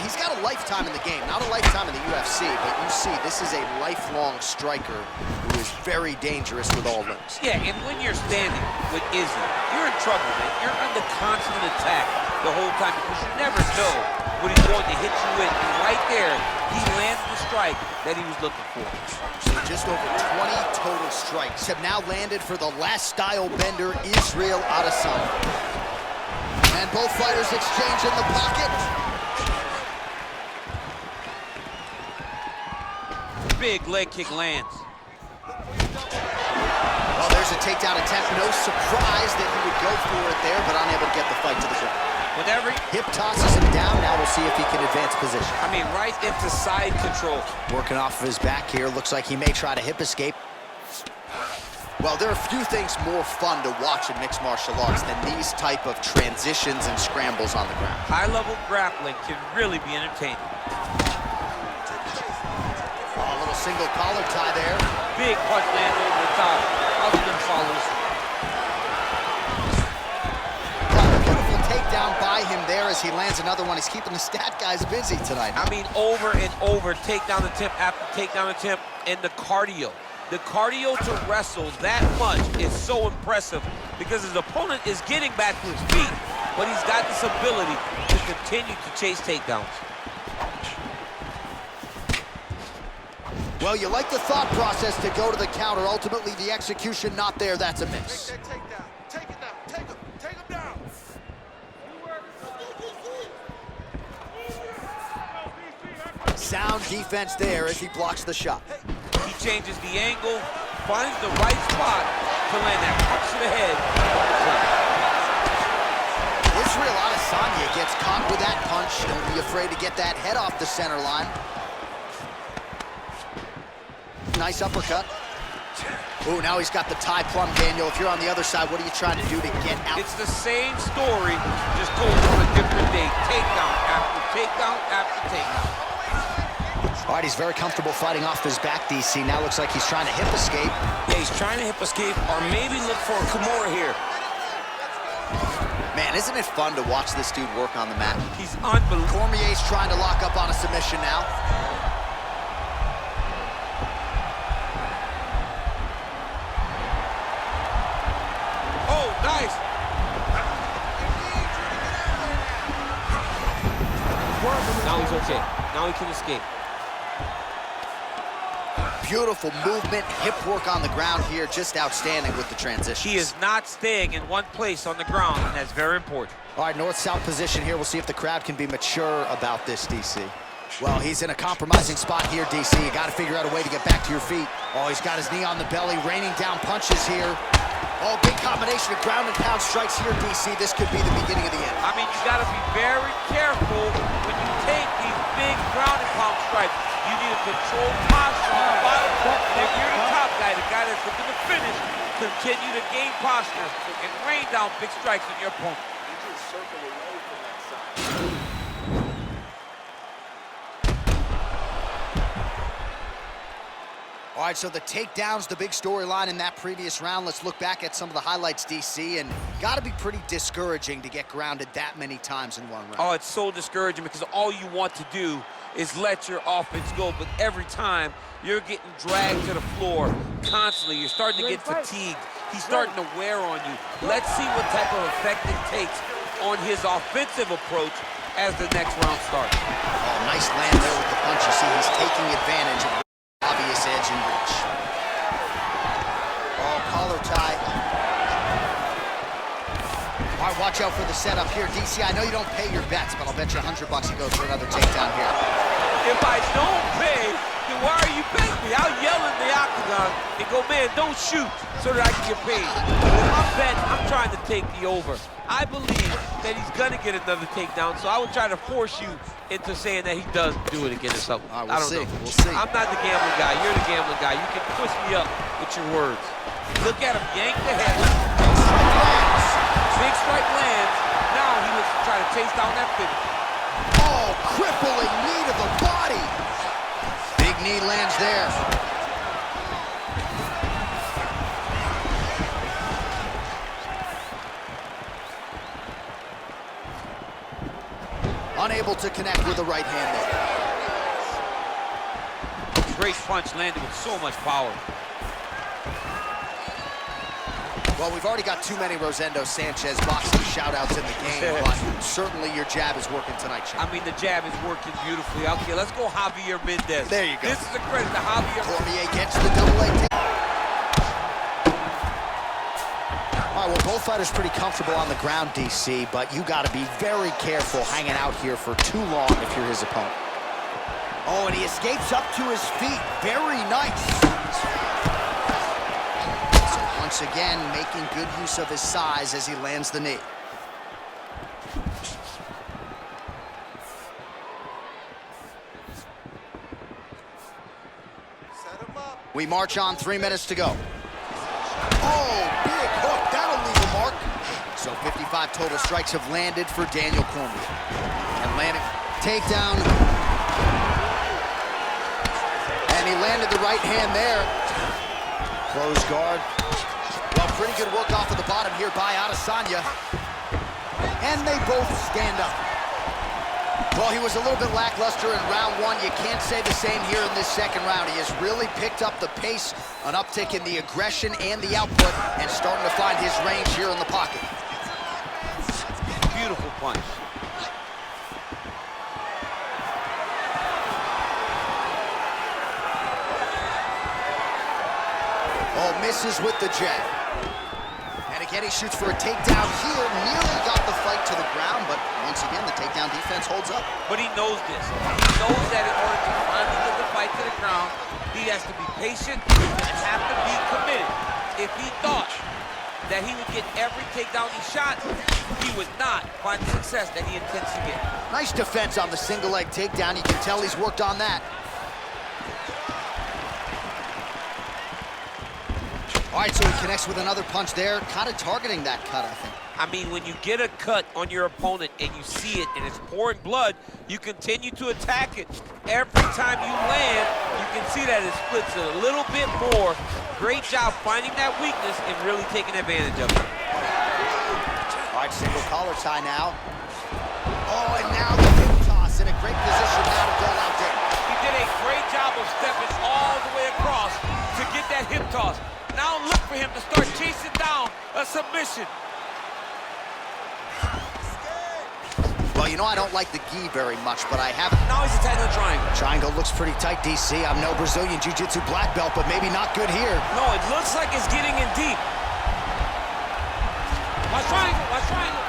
He's got a lifetime in the game, not a lifetime in the UFC, but you see, this is a lifelong striker who is very dangerous with all limbs. Yeah, and when you're standing with Izzy, you're in trouble, man. You're under constant attack the whole time because you never know what he's going to hit you with. And right there, he landed the strike that he was looking for. So just over 20 total strikes have now landed for the last style bender, Israel Adesanya. And both fighters exchange in the pocket. Big leg kick lands. Well, there's a takedown attempt. No surprise that he would go for it there, but unable to get the fight to the ground. Whenever hip tosses him down, now we'll see if he can advance position. I mean, right into side control. Working off of his back here. Looks like he may try to hip escape. Well, there are few things more fun to watch in mixed martial arts than these type of transitions and scrambles on the ground. High-level grappling can really be entertaining. Single collar tie there. Big punch land over the top. Husband follows. Beautiful takedown by him there as he lands another one. He's keeping the stat guys busy tonight. I mean, over and over, takedown attempt after takedown attempt, and the cardio. The cardio to wrestle that much is so impressive because his opponent is getting back to his feet, but he's got this ability to continue to chase takedowns. Well, you like the thought process to go to the counter. Ultimately, the execution not there. That's a miss. Take that takedown. Take it down. Take him down. Sound defense there as he blocks the shot. He changes the angle, finds the right spot to land that punch to the head. Israel Adesanya gets caught with that punch. Don't be afraid to get that head off the center line. Nice uppercut. Oh, now he's got the tie plum, Daniel. If you're on the other side, what are you trying to do to get out? It's the same story, just goes on a different day. Takedown after takedown after takedown. All right, he's very comfortable fighting off his back, DC. Now looks like he's trying to hip escape. Yeah, he's trying to hip escape or maybe look for a Kimura here. Man, isn't it fun to watch this dude work on the mat? He's unbelievable. Cormier's trying to lock up on a submission now. Nice. Now he's okay. Now he can escape. Beautiful movement, hip work on the ground here, just outstanding with the transition. He is not staying in one place on the ground, and that's very important. All right, north-south position here. We'll see if the crowd can be mature about this, DC. Well, he's in a compromising spot here, DC. You got to figure out a way to get back to your feet. Oh, he's got his knee on the belly, raining down punches here. Oh, big combination of ground and pound strikes here, DC. This could be the beginning of the end. I mean, you got to be very careful when you take these big ground and pound strikes. You need a controlled posture on the bottom. If you're the top guy, the guy that's looking to finish, continue to gain posture and rain down big strikes on your opponent. You just circle away from that side. All right, so the takedowns, the big storyline in that previous round. Let's look back at some of the highlights, DC, and got to be pretty discouraging to get grounded that many times in one round. Oh, it's so discouraging because all you want to do is let your offense go, but every time you're getting dragged to the floor constantly. You're starting to get fatigued. He's starting to wear on you. Let's see what type of effect it takes on his offensive approach as the next round starts. Oh, nice land there with the punch. You see he's taking advantage of obvious edge and reach. Oh, collar tie. All right, watch out for the setup here. DC, I know you don't pay your bets, but I'll bet you $100 he goes for another takedown here. If I don't pay, then why are you paying me? I'll yell in the octagon and go, man, don't shoot, so that I can get paid. If I'm betting, I'm trying to take the over. I believe that he's gonna get another takedown, so I would try to force you into saying that he does do it again or something. All right, I don't know. We'll see. I'm not the gambling guy. You're the gambling guy. You can twist me up with your words. Look at him yank the head. Big strike lands. Now he was trying to chase down that finish. Oh, crippling knee to the body. Big knee lands there. Unable to connect with the right hand there. Great punch landed with so much power. Well, we've already got too many Rosendo Sanchez boxing shout-outs in the game, but certainly your jab is working tonight, Shane. I mean, the jab is working beautifully. Okay, let's go Javier Mendez. There you go. This is a credit to Javier. Cormier gets the double leg kick. All right, well, both fighters pretty comfortable on the ground, DC, but you got to be very careful hanging out here for too long if you're his opponent. Oh, and he escapes up to his feet. Very nice. So once again, making good use of his size as he lands the knee. Set him up. We march on, 3 minutes to go. Oh, big hook, that'll leave a mark. So 55 total strikes have landed for Daniel Cormier. And landed, takedown. And he landed the right hand there. Close guard. Well, pretty good work off of the bottom here by Adesanya. And they both stand up. Well, he was a little bit lackluster in round one. You can't say the same here in this second round. He has really picked up the pace, an uptick in the aggression and the output, and starting to find his range here in the pocket. Beautiful punch. Oh, misses with the jab. And again, he shoots for a takedown here. Nearly got the fight to the ground, but once again, the takedown defense holds up. But he knows this. He knows that in order to finally get the fight to the ground, he has to be patient and have to be committed. If he thought that he would get every takedown he shot, he would not find the success that he intends to get. Nice defense on the single leg takedown. You can tell he's worked on that. All right, so he connects with another punch there, kind of targeting that cut, I think. I mean, when you get a cut on your opponent and you see it and it's pouring blood, you continue to attack it. Every time you land, you can see that it splits it a little bit more. Great job finding that weakness and really taking advantage of it. All right, single collar tie now. Oh, and now the hip toss in a great position now to go out there. He did a great job of stepping all the way across to get that hip toss. Now look for him to start chasing down a submission. Well, you know I don't like the gi very much, but I have... Now he's attacking the triangle. Triangle looks pretty tight, DC. I'm no Brazilian Jiu-Jitsu black belt, but maybe not good here. No, it looks like it's getting in deep. Watch triangle, watch triangle.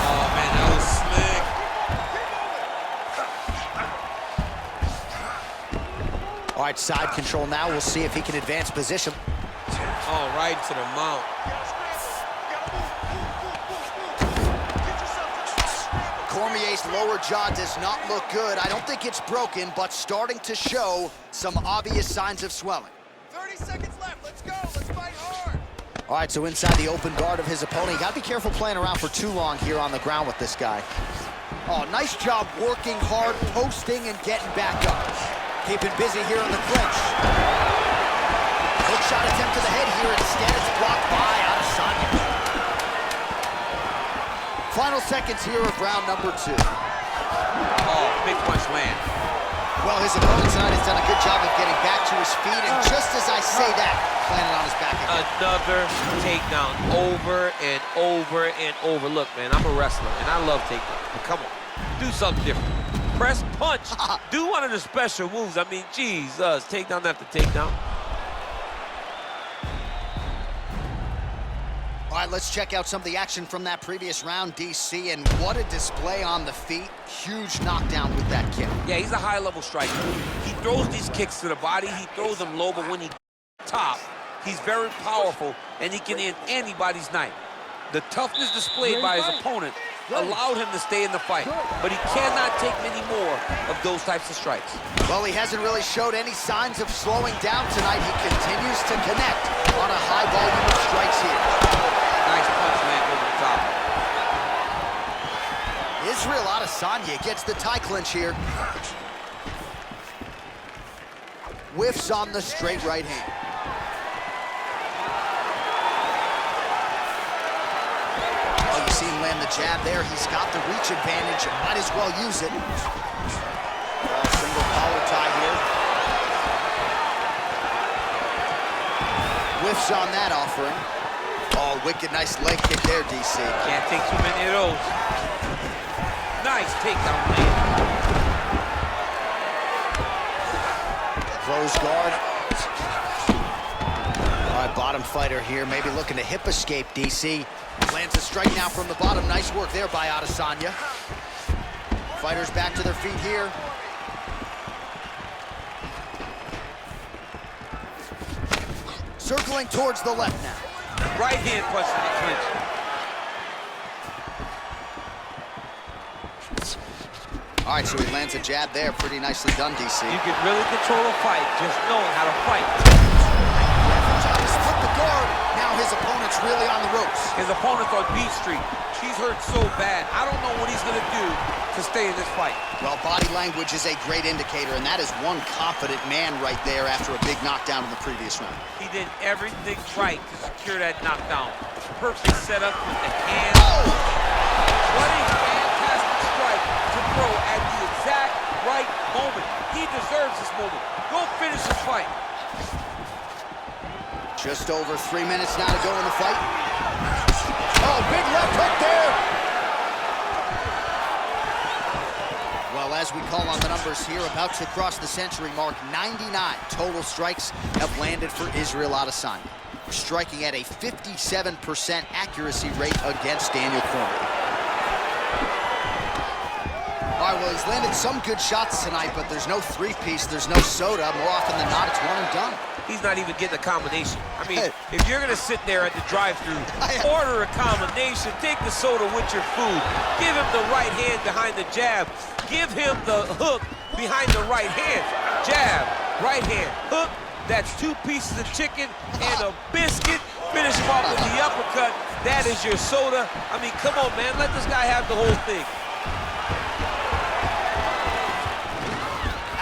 Oh, man, that was slick. All right, side control now. We'll see if he can advance position. Oh, right to the mount. Cormier's lower jaw does not look good. I don't think it's broken, but starting to show some obvious signs of swelling. 30 seconds left. Let's go. Let's fight hard. All right, so inside the open guard of his opponent. You got to be careful playing around for too long here on the ground with this guy. Oh, nice job working hard, posting, and getting back up. Keeping busy here in the clinch. Hook shot attempt to the head here. Instead, it's blocked by Adesanya. Final seconds here of round number 2. Oh, big punch land. Well, his opponent tonight has done a good job of getting back to his feet, and just as I say that, landed on his back again. Another takedown over and over and over. Look, man, I'm a wrestler, and I love takedowns. But come on, do something different. Press punch. Do one of the special moves. I mean, Jesus, takedown after takedown. All right, let's check out some of the action from that previous round, DC, and what a display on the feet. Huge knockdown with that kick. Yeah, he's a high-level striker. He throws these kicks to the body. He throws them low, but when he top, he's very powerful, and he can end anybody's night. The toughness displayed by his opponent allowed him to stay in the fight, but he cannot take many more of those types of strikes. Well, he hasn't really showed any signs of slowing down tonight. He continues to connect on a high volume of strikes here. Nice punch land over the top. Israel Adesanya gets the tie clinch here. Whiffs on the straight right hand. Oh, you see him land the jab there. He's got the reach advantage. Might as well use it. Single collar tie here. Whiffs on that offering. Oh, wicked nice leg kick there, DC. Can't take too many of those. Nice takedown land. Close guard. All right, bottom fighter here, maybe looking to hip escape, DC. Lands a strike now from the bottom. Nice work there by Adesanya. Fighters back to their feet here. Circling towards the left now. Right hand punch to the clinch. All right, so he lands a jab there. Pretty nicely done, DC. You can really control a fight just knowing how to fight. Split the guard. Now his opponent's really on the ropes. His opponent's on Beat Street. She's hurt so bad. I don't know what he's going to do to stay in this fight. Well, body language is a great indicator, and that is one confident man right there after a big knockdown in the previous round. He did everything right to secure that knockdown. Perfect setup with the hand. Oh! What a fantastic strike to throw at the exact right moment. He deserves this moment. Go finish the fight. Just over 3 minutes now to go in the fight. Oh, big left hook there. Well, as we call on the numbers here, about to cross the century mark, 99 total strikes have landed for Israel Adesanya, striking at a 57% accuracy rate against Daniel Cormier. All right, well, he's landed some good shots tonight, but there's no three-piece, there's no soda. More often than not, it's one and done. He's not even getting a combination. I mean, if you're gonna sit there at the drive-thru, order a combination, take the soda with your food, give him the right hand behind the jab, give him the hook behind the right hand. Jab, right hand, hook, that's 2 pieces of chicken and a biscuit. Finish him off with the uppercut. That is your soda. I mean, come on, man, let this guy have the whole thing.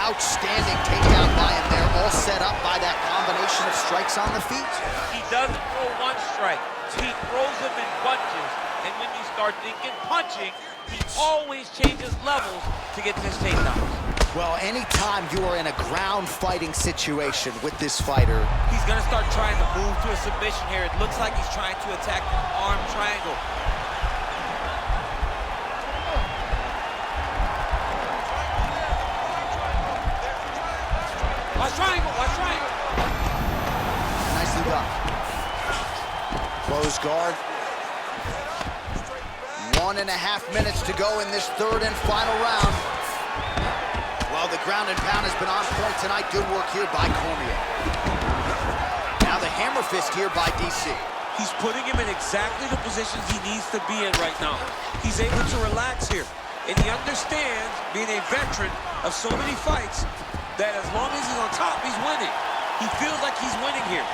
Outstanding takedown by him there, all set up by that combination of strikes on the feet. He doesn't throw one strike. He throws them in bunches. And when you start thinking punching, he always changes levels to get to his takedowns. Well, anytime you are in a ground fighting situation with this fighter, he's gonna start trying to move to a submission here. It looks like he's trying to attack the arm triangle. Watch triangle, watch triangle. Nicely done. Close guard. 1.5 minutes to go in this third and final round. Well, the ground and pound has been on point tonight. Good work here by Cormier. Now the hammer fist here by DC. He's putting him in exactly the positions he needs to be in right now. He's able to relax here. And he understands, being a veteran of so many fights, that as long as he's on top, he's winning. He feels like he's winning here.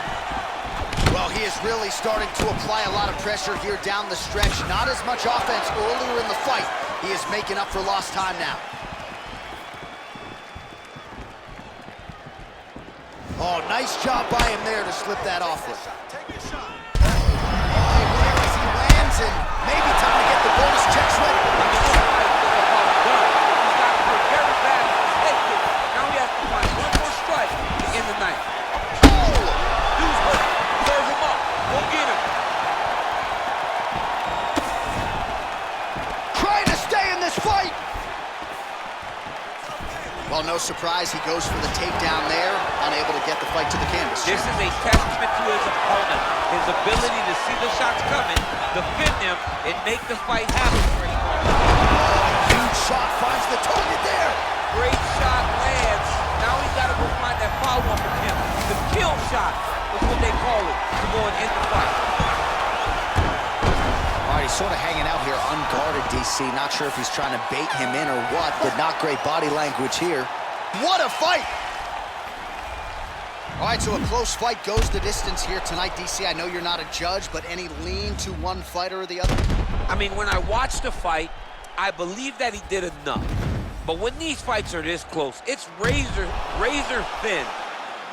Well, he is really starting to apply a lot of pressure here down the stretch. Not as much offense earlier in the fight. He is making up for lost time now. Oh, nice job by him there to slip that off with. As he lands, and maybe time to get the bonus checks ready. In the night. Dude's hurt. Serve him up. Go get him. Trying to stay in this fight. Well, no surprise, he goes for the takedown there, unable to get the fight to the canvas. This is a testament to his opponent, his ability to see the shots coming, defend them, and make the fight happen for him. Huge shot finds the target there. Great shot lands. Now he's got to go find that follow-up attempt. The kill shot is what they call it, to go and end the fight. All right, he's sort of hanging out here unguarded, DC. Not sure if he's trying to bait him in or what, but not great body language here. What a fight! All right, so a close fight goes the distance here tonight, DC. I know you're not a judge, but any lean to one fighter or the other? I mean, when I watched the fight, I believe that he did enough. But when these fights are this close, it's razor thin.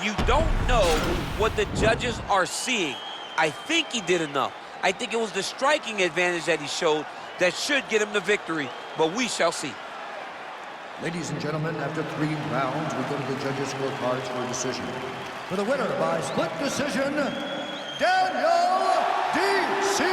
You don't know what the judges are seeing. I think he did enough. I think it was the striking advantage that he showed that should get him the victory, but we shall see. Ladies and gentlemen, after 3 rounds, we go to the judges' scorecards for a decision. For the winner by split decision, Daniel D.C.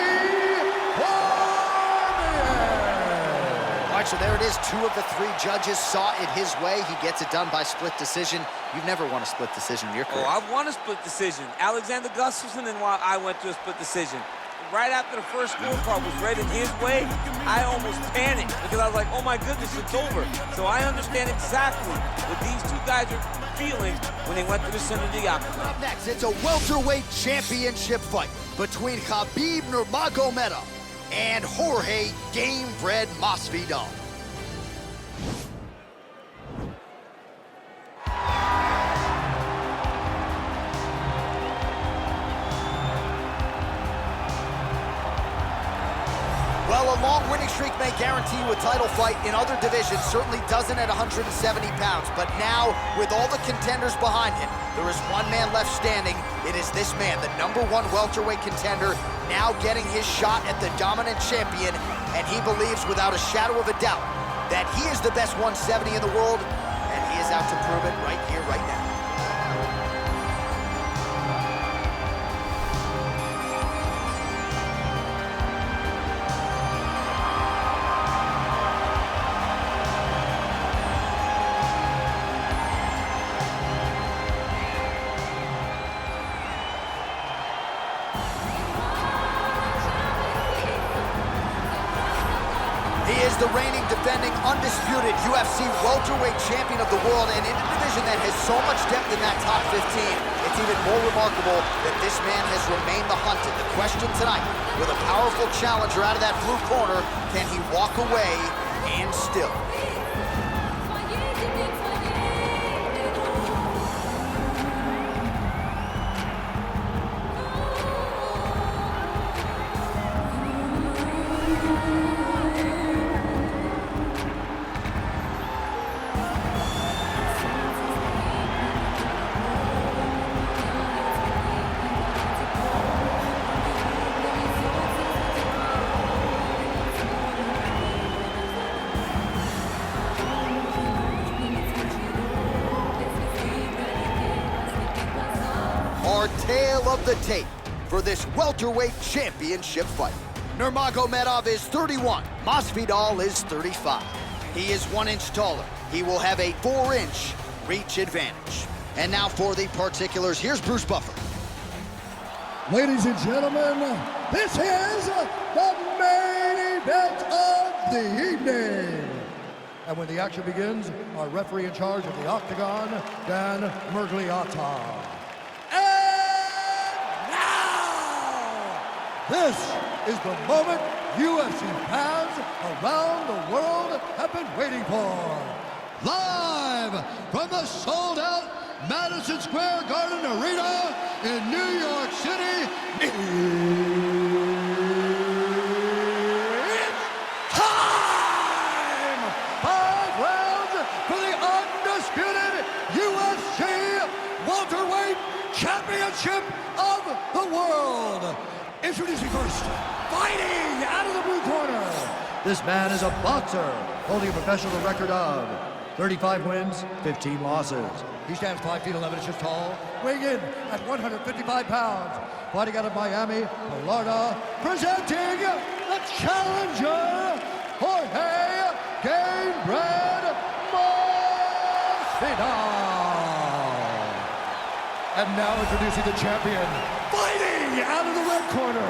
All right, so there it is. 2 of the 3 judges saw it his way. He gets it done by split decision. You've never won a split decision in your career. Oh, I've won a split decision. Alexander Gustafsson, and while I went to a split decision. Right after the first scorecard was read in his way, I almost panicked because I was like, oh my goodness, it's over. So I understand exactly what these 2 guys are feeling when they went to the center of the octagon. Up next, it's a welterweight championship fight between Khabib Nurmagomedov and Jorge Gamebred Masvidal. Well, a long winning streak may guarantee you a title fight in other divisions, certainly doesn't at 170 pounds. But now, with all the contenders behind him, there is one man left standing. It is this man, the #1 welterweight contender, now getting his shot at the dominant champion. And he believes without a shadow of a doubt that he is the best 170 in the world, and he is out to prove it right here, right now. He is the reigning, defending, undisputed UFC welterweight champion of the world, and in a division that has so much depth in that top 15, it's even more remarkable that this man has remained the hunted. The question tonight, with a powerful challenger out of that blue corner, can he walk away and still? Our tale of the tape for this welterweight championship fight. Nurmagomedov is 31, Masvidal is 35. He is 1 inch taller. He will have a 4-inch reach advantage. And now for the particulars, here's Bruce Buffer. Ladies and gentlemen, this is the main event of the evening. And when the action begins, our referee in charge of the octagon, Dan Mergliata. This is the moment UFC fans around the world have been waiting for. Live from the sold-out Madison Square Garden Arena in New York City, it's time! 5 rounds for the undisputed UFC welterweight championship of the world. Introducing first, fighting out of the blue corner. This man is a boxer, holding a professional record of 35 wins, 15 losses. He stands 5 feet 11 inches tall, weighing in at 155 pounds. Fighting out of Miami, Florida, presenting the challenger, Jorge Gamebred Masvidal. And now introducing the champion, fighting out of the red corner.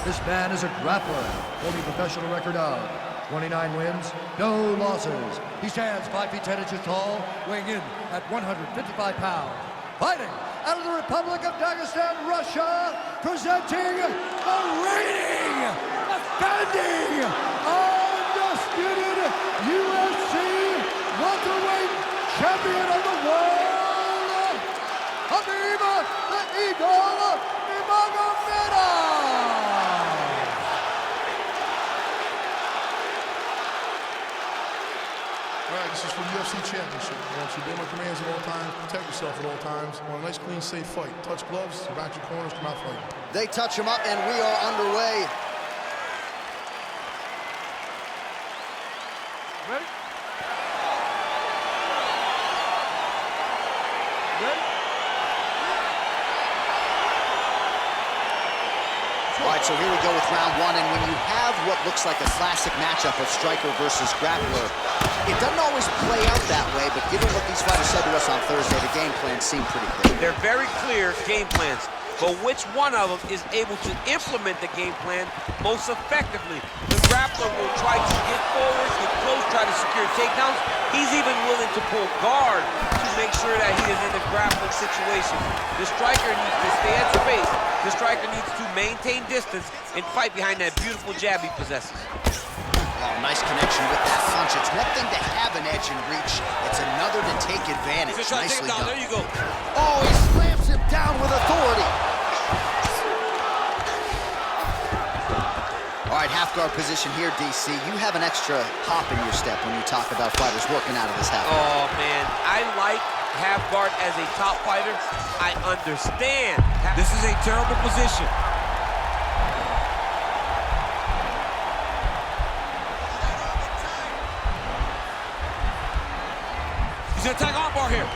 This man is a grappler, holding a professional record of 29 wins, no losses. He stands 5 feet 10 inches tall, weighing in at 155 pounds. Fighting out of the Republic of Dagestan, Russia, presenting the reigning, defending, undisputed UFC welterweight champion of the world, Khabib the Eagle Nurmagomedov. All right, this is for the UFC Championship. I want you to obey my commands at all times, protect yourself at all times. I want a nice, clean, safe fight. Touch gloves, back your corners, come out fighting. They touch him up, and we are underway. Ready? Ready? All right, so here we go with round one, and when you have what looks like a classic matchup of striker versus grappler, it doesn't always play out that way, but given what these fighters said to us on Thursday, the game plan seemed pretty clear. They're very clear game plans, but which one of them is able to implement the game plan most effectively? The grappler will try to get forward, get close, try to secure takedowns. He's even willing to pull guard to make sure that he is in the grappling situation. The striker needs to stay at space. The striker needs to maintain distance and fight behind that beautiful jab he possesses. Oh, nice connection with that punch. It's one thing to have an edge and reach. It's another to take advantage. Nicely done. There you go. Oh, he slams him down with authority. All right, half guard position here, DC. You have an extra hop in your step when you talk about fighters working out of this half guard. Oh, man. I like half guard as a top fighter. I understand. This is a terrible position. He's gonna attack armbar here.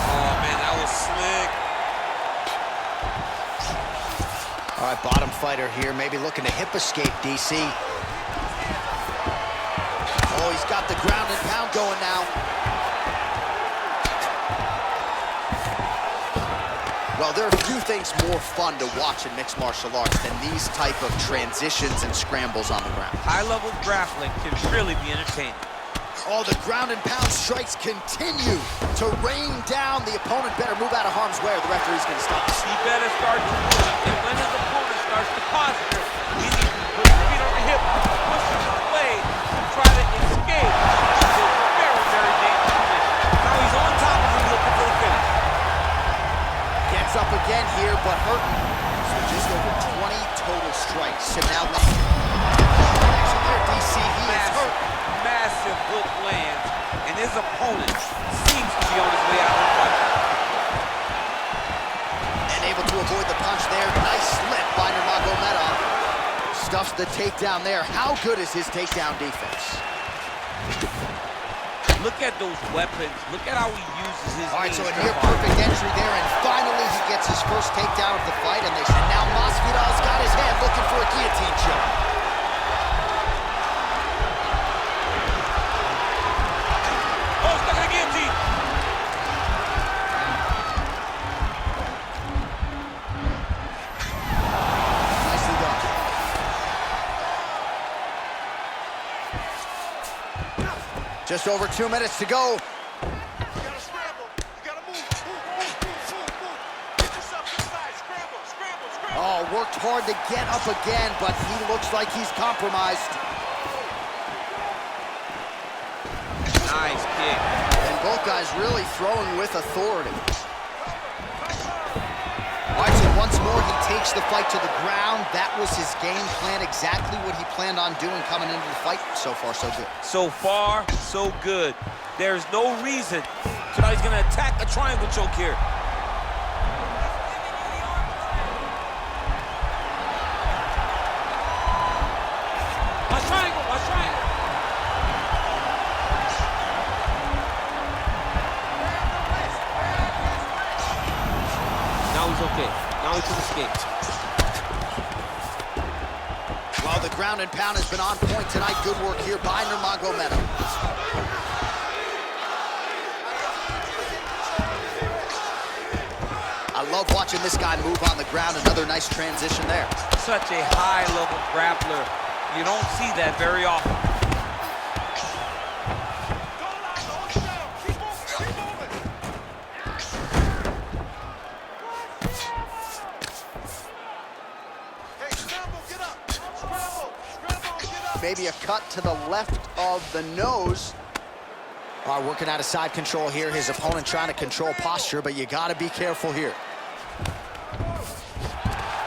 Oh, man, that was slick. All right, bottom fighter here, maybe looking to hip escape, DC. Oh, he's got the ground and pound going now. Well, there are few things more fun to watch in mixed martial arts than these type of transitions and scrambles on the ground. High-level grappling can really be entertaining. Oh, the ground and pound strikes continue to rain down. The opponent better move out of harm's way or the referee's going to stop this. He better start to move. And when his opponent starts to posture, he needs to put his feet on the hip, push him away, and try to escape. It's a very, very dangerous position. Now he's on top of him looking for the finish. Gets up again here, but hurting. So just over 20 total strikes. So now connection here, DC. He is hurt. Massive hook lands, and his opponent seems to be on his way out of the fight. And able to avoid the punch there. Nice slip by Nurmagomedov. Stuffs the takedown there. How good is his takedown defense? Look at those weapons. Look at how he uses his All right, knees so a to near fight. perfect entry there, and finally he gets his first takedown of the fight, and now Masvidal's got his head looking for a guillotine choke. Just over 2 minutes to go. You gotta scramble. You gotta move. Move. Get yourself inside. Scramble. Oh, worked hard to get up again, but he looks like he's compromised. Nice kick. And both guys really throwing with authority. All right, so once more he takes the fight to the ground. That was his game plan, exactly what he planned on doing coming into the fight. So far, so good. So far, so good. There's no reason tonight he's gonna attack a triangle choke here. Watch triangle. Now he's okay. Now he can escape. Well, the ground and pound has been on point tonight. Good work here by Nurmagomedov. love watching this guy move on the ground. Another nice transition there. Such a high-level grappler. You don't see that very often. Maybe a cut to the left of the nose. All right, working out of side control here. His opponent trying to control posture, but you got to be careful here.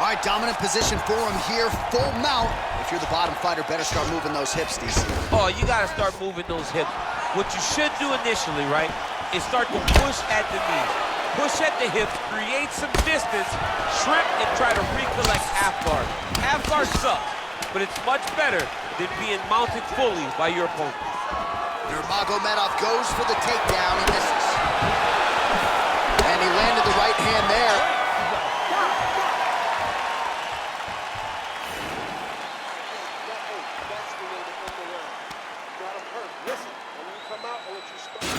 All right, dominant position for him here. Full mount. If you're the bottom fighter, better start moving those hips, DC. Oh, you got to start moving those hips. What you should do initially, right, is start to push at the knees. Push at the hips, create some distance, shrimp, and try to recollect half guard. Half guard sucks, but it's much better than being mounted fully by your opponent. Nurmagomedov goes for the takedown. He misses. And he landed the right hand there.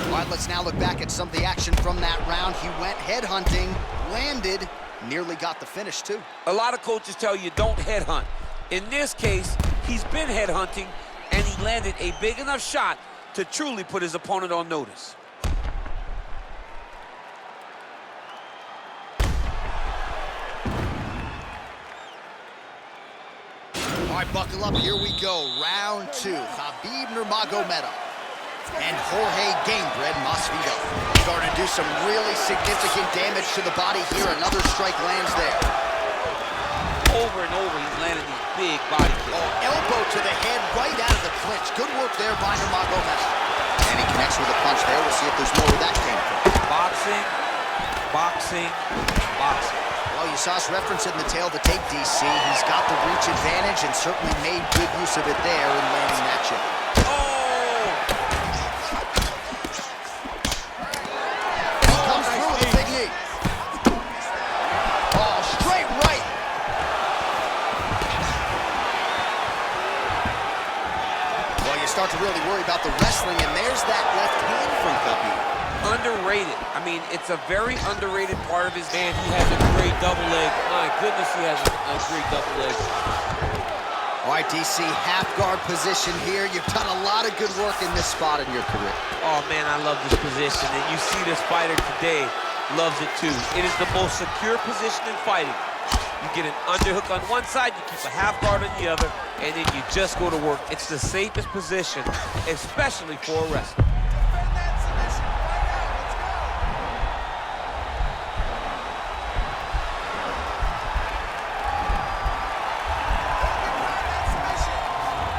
All right, let's now look back at some of the action from that round. He went headhunting, landed, nearly got the finish, too. A lot of coaches tell you don't headhunt. In this case, he's been headhunting, and he landed a big enough shot to truly put his opponent on notice. All right, buckle up, here we go. Round 2, Khabib Nurmagomedov and Jorge Gamebred Masvidal. Starting to do some really significant damage to the body here. Another strike lands there. Over and over, he's landing these big body kicks. Oh, elbow to the head right out of the clinch. Good work there by Nurmagomedov. And he connects with a punch there. We'll see if there's more where that came from. Boxing, boxing, boxing. Well, you saw us referencing the tail of the tape, DC. He's got the reach advantage and certainly made good use of it there in landing that chip. Start to really worry about the wrestling, and there's that left hand from Khabib. Underrated. I mean, it's a very underrated part of his man. He has a great double leg. My goodness, he has a great double leg. All right, DC, half guard position here. You've done a lot of good work in this spot in your career. Oh, man, I love this position, and you see this fighter today loves it, too. It is the most secure position in fighting. You get an underhook on one side, you keep a half guard on the other, and then you just go to work. It's the safest position, especially for a wrestler.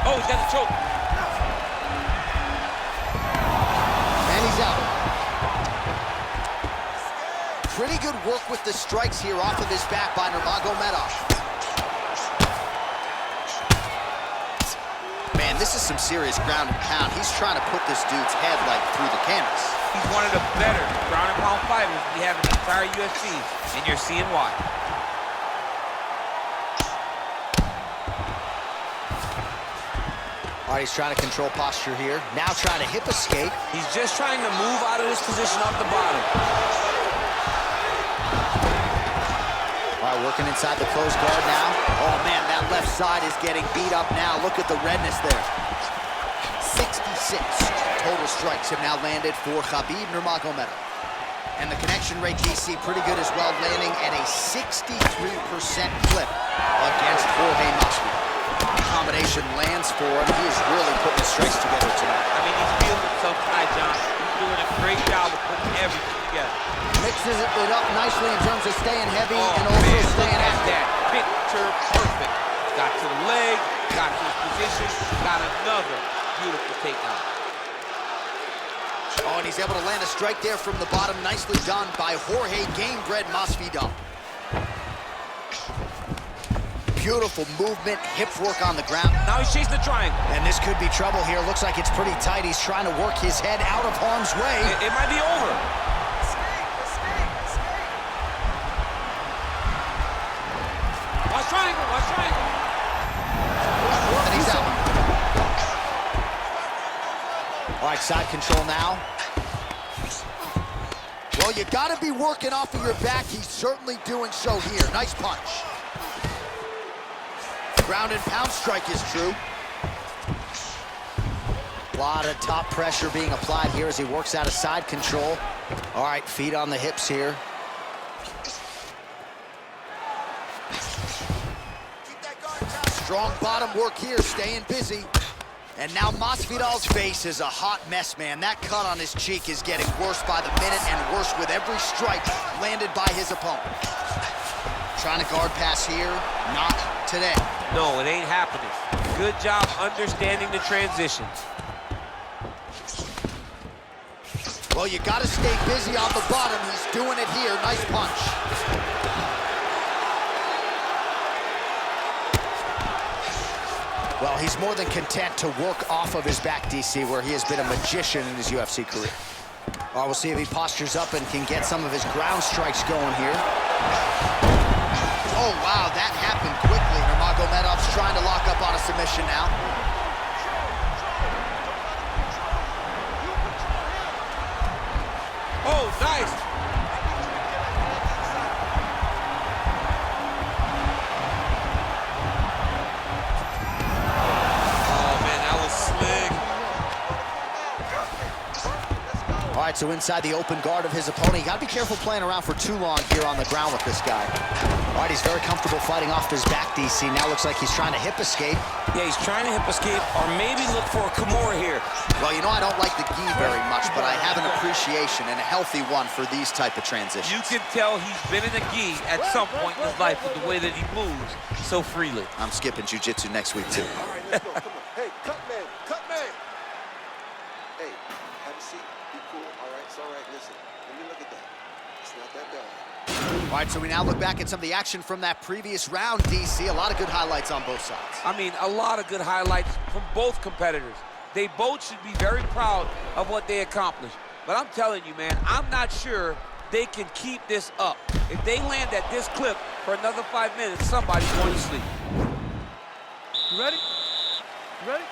Oh, he's got the choke. And he's out. Pretty good work with the strikes here off of his back by Nurmagomedov. Man, this is some serious ground and pound. He's trying to put this dude's head like through the canvas. He's one of the better ground and pound fighters we have in the entire UFC, and you're seeing why. All right, he's trying to control posture here. Now trying to hip escape. He's just trying to move out of this position off the bottom. All right, working inside the closed guard now. Oh, man, that left side is getting beat up now. Look at the redness there. 66 total strikes have now landed for Khabib Nurmagomedov. And the connection rate, DC, pretty good as well, landing at a 63% clip against Jorge Masvidal. Combination lands for him. He is really putting his strikes together tonight. I mean, he's feeling himself tonight, John. He's doing a great job of putting everything together. Mixes it up nicely in terms of staying heavy and also man, staying look at active. that. Picture perfect. Got to the leg, got to his position, got another beautiful takedown. Oh, and he's able to land a strike there from the bottom. Nicely done by Jorge Gamebred Masvidal. Beautiful movement, hip work on the ground. Now he's chasing the triangle. And this could be trouble here. Looks like it's pretty tight. He's trying to work his head out of harm's way. It might be over. Watch triangle, watch triangle. And he's out. All right, side control now. Well, you gotta be working off of your back. He's certainly doing so here. Nice punch. Ground and pound strike is true. A lot of top pressure being applied here as he works out of side control. All right, feet on the hips here. Strong bottom work here, staying busy. And now Masvidal's face is a hot mess, man. That cut on his cheek is getting worse by the minute and worse with every strike landed by his opponent. Trying to guard pass here, not today. No, it ain't happening. Good job understanding the transitions. Well, you gotta stay busy on the bottom. He's doing it here. Nice punch. Well, he's more than content to work off of his back, DC, where he has been a magician in his UFC career. All right, we'll see if he postures up and can get some of his ground strikes going here. Oh, wow, that happened quickly. Nurmagomedov's trying to lock up on a submission now. Oh, nice. Oh, man, that was slick. All right, so inside the open guard of his opponent. You gotta be careful playing around for too long here on the ground with this guy. All right, he's very comfortable fighting off his back, DC. Now looks like he's trying to hip escape. Yeah, he's trying to hip escape or maybe look for a Kimura here. Well, you know, I don't like the gi very much, but I have an appreciation and a healthy one for these type of transitions. You can tell he's been in a gi at some point in his life with the way that he moves so freely. I'm skipping jiu-jitsu next week, too. All right, let's go. Come on. Hey, cut man, cut man. Hey, have a seat. Be cool. All right, it's all right. Listen, let me look at that. It's not that bad. All right, so we now look back at some of the action from that previous round, DC. A lot of good highlights on both sides. I mean, a lot of good highlights from both competitors. They both should be very proud of what they accomplished. But I'm telling you, man, I'm not sure they can keep this up. If they land at this clip for another 5 minutes, somebody's going to sleep. You ready? You ready?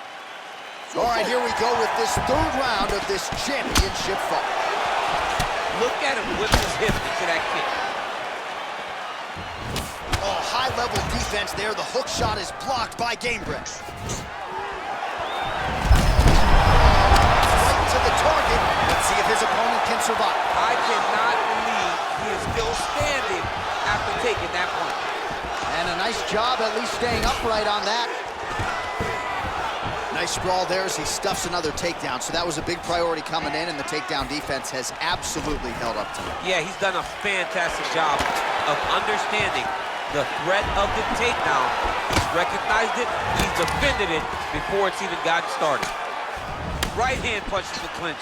All right, here we go with this third round of this championship fight. Look at him whip his hip into that kick. Oh, high-level defense there. The hook shot is blocked by Gamebred. Right to the target. Let's see if his opponent can survive. I cannot believe he is still standing after taking that punch. And a nice job at least staying upright on that. Nice sprawl there as he stuffs another takedown. So that was a big priority coming in, and the takedown defense has absolutely held up to him. Yeah, he's done a fantastic job of understanding the threat of the takedown. He's recognized it, he's defended it before it's even gotten started. Right hand punches the clinch.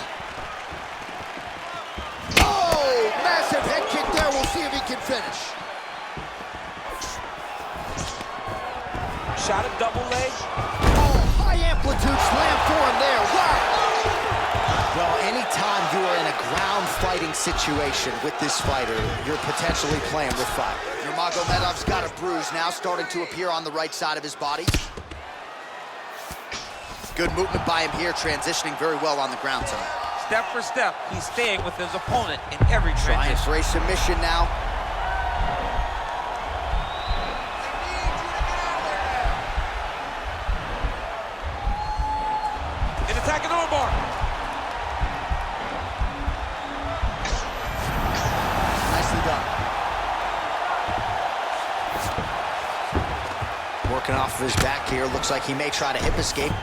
Oh, massive head kick there. We'll see if he can finish. Shot a double leg. High amplitude slam for him there. Wow! Well, anytime you are in a ground fighting situation with this fighter, you're potentially playing with fire. Nurmagomedov's got a bruise now starting to appear on the right side of his body. Good movement by him here, transitioning very well on the ground tonight. Step for step, he's staying with his opponent in every Trying transition. for a submission now. An attack an armbar. Nicely done. Working off of his back here. Looks like he may try to hip escape.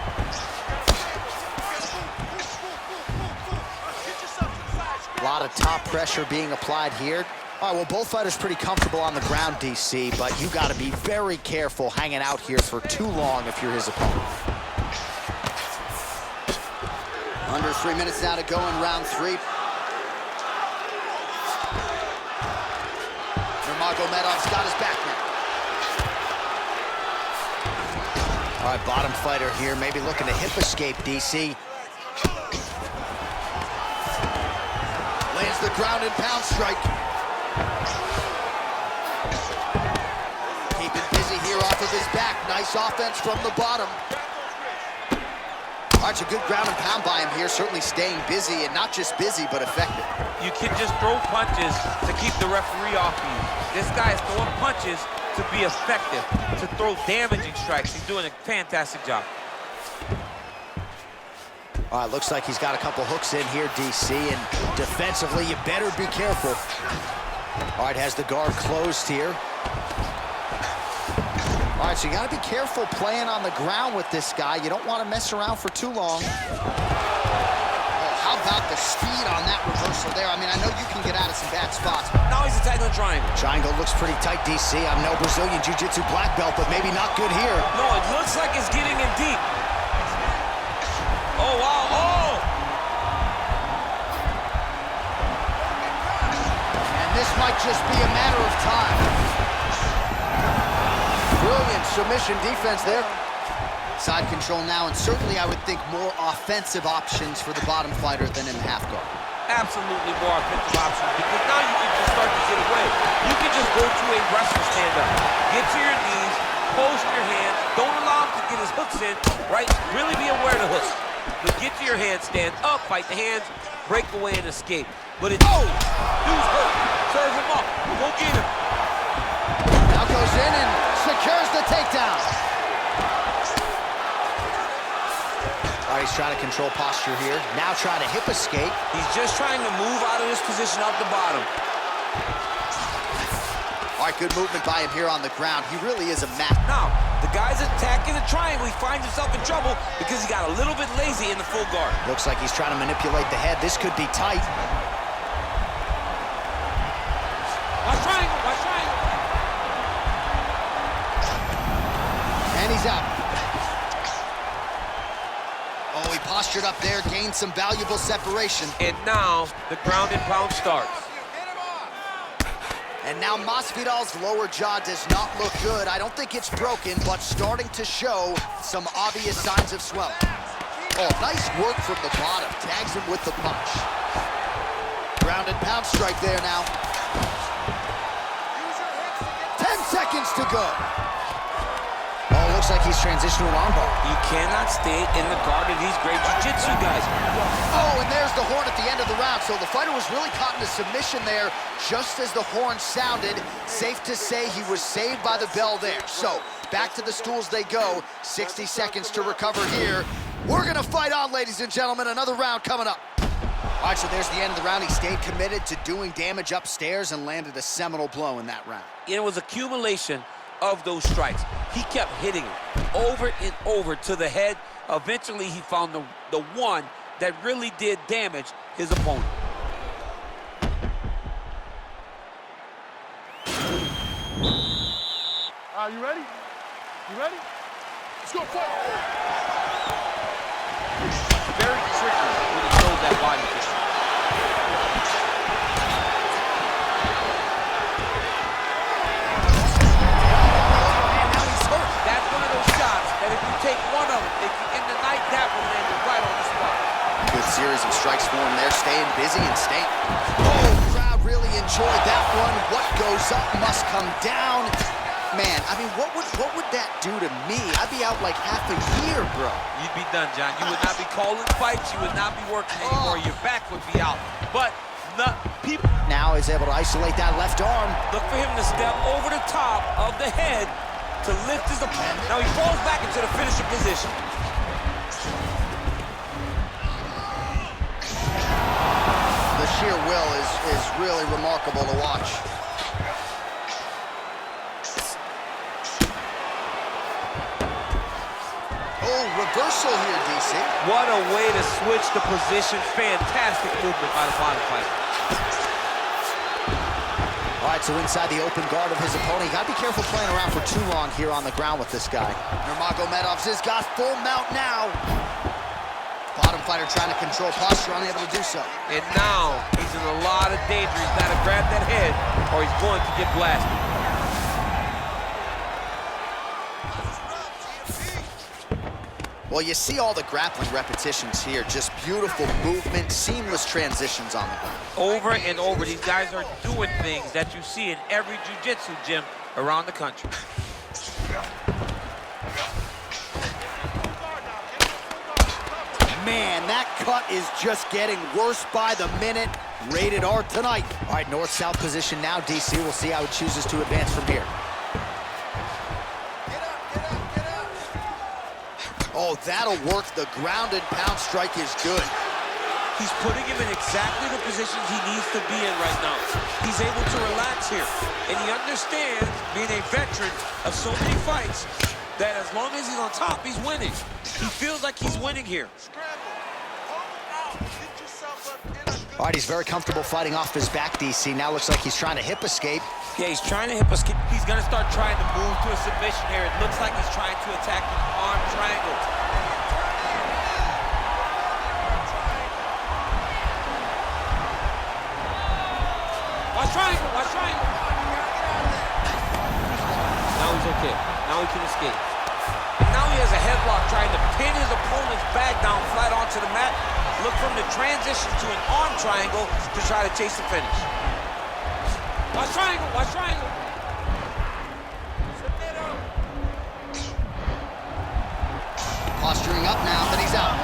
A lot of top pressure being applied here. All right, well, both fighters pretty comfortable on the ground, DC, but you got to be very careful hanging out here for too long if you're his opponent. Under 3 minutes now to go in round 3. Nurmagomedov's got his back now. All right, bottom fighter here, maybe looking to hip escape, DC. Lands the ground and pound strike. Keeping busy here off of his back. Nice offense from the bottom. All right, so good ground and pound by him here, certainly staying busy, and not just busy, but effective. You can just throw punches to keep the referee off you. This guy is throwing punches to be effective, to throw damaging strikes. He's doing a fantastic job. All right, looks like he's got a couple hooks in here, DC, and defensively, you better be careful. All right, has the guard closed here. All right, so you gotta be careful playing on the ground with this guy. You don't want to mess around for too long. Oh, how about the speed on that reversal there? I mean, I know you can get out of some bad spots. Now he's attacking the triangle. Triangle looks pretty tight, DC. I'm no Brazilian Jiu-Jitsu black belt, but maybe not good here. No, it looks like it's getting in deep. Oh, wow, oh! And this might just be a matter of time. Brilliant submission defense there. Side control now, and certainly I would think more offensive options for the bottom fighter than in the half guard. Absolutely more offensive options, because now you can just start to get away. You can just go to a wrestler stand-up. Get to your knees, post your hands, don't allow him to get his hooks in, right? Really be aware of the hooks. But get to your hands, stand up, fight the hands, break away and escape. But it's, oh, dude's hurt. Serve him up, go get him. Now goes in and secures the takedown. All right, he's trying to control posture here. Now trying to hip escape. He's just trying to move out of this position up the bottom. All right, good movement by him here on the ground. He really is a match. Now, the guy's attacking the triangle. He finds himself in trouble because he got a little bit lazy in the full guard. Looks like he's trying to manipulate the head. This could be tight. Watch triangle, watch triangle. And he's out. Oh, he postured up there, gained some valuable separation. And now the ground and pound starts. And now Masvidal's lower jaw does not look good. I don't think it's broken, but starting to show some obvious signs of swelling. Oh, nice work from the bottom. Tags him with the punch. Ground and pound strike there now. 10 seconds to go. Oh, looks like he's transitioned to an armbar. You cannot stay in the guard of these great jiu-jitsu guys. Oh, and there's the horn at the end of the round. So the fighter was really caught in a submission there just as the horn sounded. Safe to say he was saved by the bell there. So back to the stools they go. 60 seconds to recover here. We're gonna fight on, ladies and gentlemen. Another round coming up. All right, so there's the end of the round. He stayed committed to doing damage upstairs and landed a seminal blow in that round. It was accumulation of those strikes. He kept hitting him over and over to the head. Eventually, he found the one that really did damage his opponent. You ready? You ready? Let's go fight. Very tricky when he throws that body kick. That's one of those shots that if you take one of them, if you end the night, that will land you right on the spot. Good series of strikes for him there, staying busy and staying. Oh, crowd really enjoyed that one. What goes up must come down. Man, I mean, what would that do to me? I'd be out like half a year, bro. You'd be done, John. You would not be calling fights. You would not be working anymore. Your back would be out. But the people now is able to isolate that left arm. Look for him to step over the top of the head to lift his opponent. Now he falls back into the finishing position. The sheer will is really remarkable to watch. Oh, reversal here, DC. What a way to switch the position. Fantastic movement by the bottom fighter. All right, so inside the open guard of his opponent. You gotta be careful playing around for too long here on the ground with this guy. Nurmagomedov has got full mount now. Bottom fighter trying to control posture, unable to do so. And now he's in a lot of danger. He's got to grab that head or he's going to get blasted. Well, you see all the grappling repetitions here. Just beautiful movement, seamless transitions on the ground. Over and over, these guys are doing things that you see in every jiu-jitsu gym around the country. Man, that cut is just getting worse by the minute. Rated R tonight. All right, north-south position now, DC. We'll see how he chooses to advance from here. Get up, get up, get up. Oh, that'll work. The ground and pound strike is good. He's putting him in exactly the positions he needs to be in right now. He's able to relax here. And he understands, being a veteran of so many fights, that as long as he's on top, he's winning. He feels like he's winning here. Scramble. Hold out. Get yourself up in a good... All right, he's very comfortable fighting off his back, DC. Now looks like he's trying to hip escape. Yeah, he's trying to hip us. He's going to start trying to move to a submission here. It looks like he's trying to attack the arm triangle. Watch triangle, watch triangle. Now he's okay. Now he can escape. And now he has a headlock trying to pin his opponent's back down flat onto the mat. Look from the transition to an arm triangle to try to chase the finish. Watch triangle, watch triangle. Posturing up now, but he's out.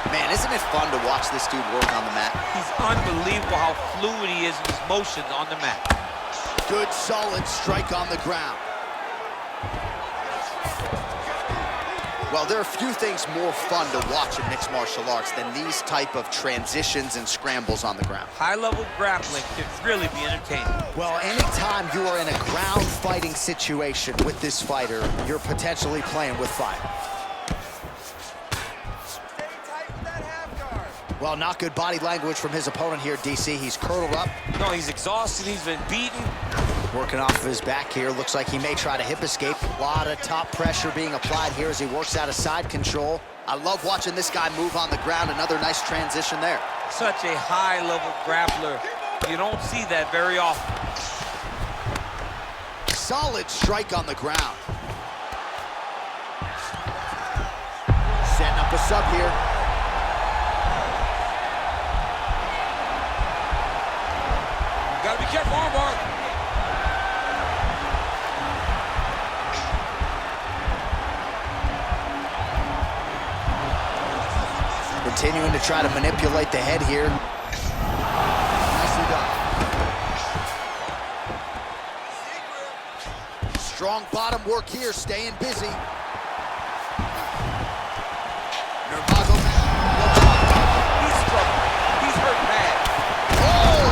Man, isn't it fun to watch this dude work on the mat? He's unbelievable how fluid he is in his motions on the mat. Good, solid strike on the ground. Well, there are few things more fun to watch in mixed martial arts than these type of transitions and scrambles on the ground. High-level grappling can really be entertaining. Well, anytime you are in a ground fighting situation with this fighter, you're potentially playing with fire. Stay tight with that half guard. Well, not good body language from his opponent here, DC. He's curled up. No, he's exhausted, he's been beaten. Working off of his back here. Looks like he may try to hip escape. A lot of top pressure being applied here as he works out of side control. I love watching this guy move on the ground. Another nice transition there. Such a high-level grappler. You don't see that very often. Solid strike on the ground. Setting up a sub here. Gotta be careful, armbar. Continuing to try to manipulate the head here. Nicely done. Strong bottom work here, staying busy. Nurmagomedov. He's struggling. He's hurt bad. Oh!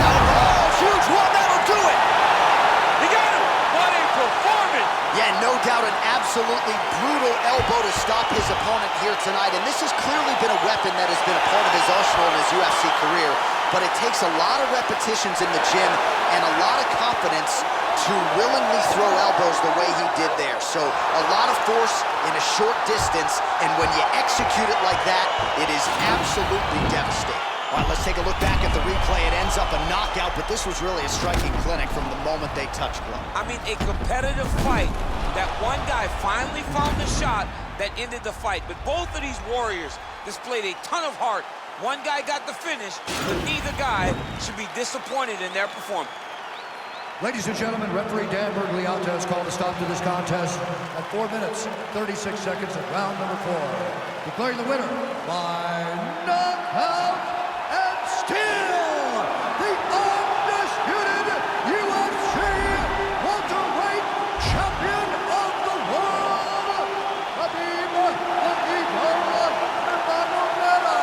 Elbow, huge one, that'll do it! He got him! What a performance! Yeah, no doubt an absolutely brutal elbow to stop his opponent here tonight. And this has clearly been a weapon that has been a part of his arsenal in his UFC career. But it takes a lot of repetitions in the gym and a lot of confidence to willingly throw elbows the way he did there. So a lot of force in a short distance. And when you execute it like that, it is absolutely devastating. All right, let's take a look back at the replay. It ends up a knockout, but this was really a striking clinic from the moment they touched glove. I mean, a competitive fight that one guy finally found the shot that ended the fight. But both of these warriors displayed a ton of heart. One guy got the finish, but neither guy should be disappointed in their performance. Ladies and gentlemen, referee Dan Bergliata has called a stop to this contest at 4 minutes, 36 seconds of round number 4. Declaring the winner by knockout and still the undisputed UFC welterweight champion of the world, Nurmagomedov.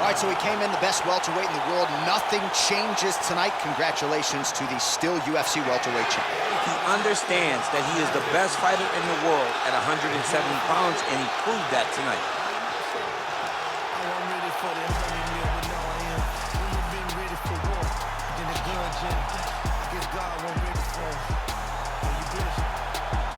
All right, so he came in the best welterweight in the world. Nothing changes tonight. Congratulations to the still UFC welterweight champion. He understands that he is the best fighter in the world at 170 pounds, and he proved that tonight. I wasn't ready for the 100 mil, but now I am. When you've been ready for war, then the gun jam. I guess God wasn't ready for it.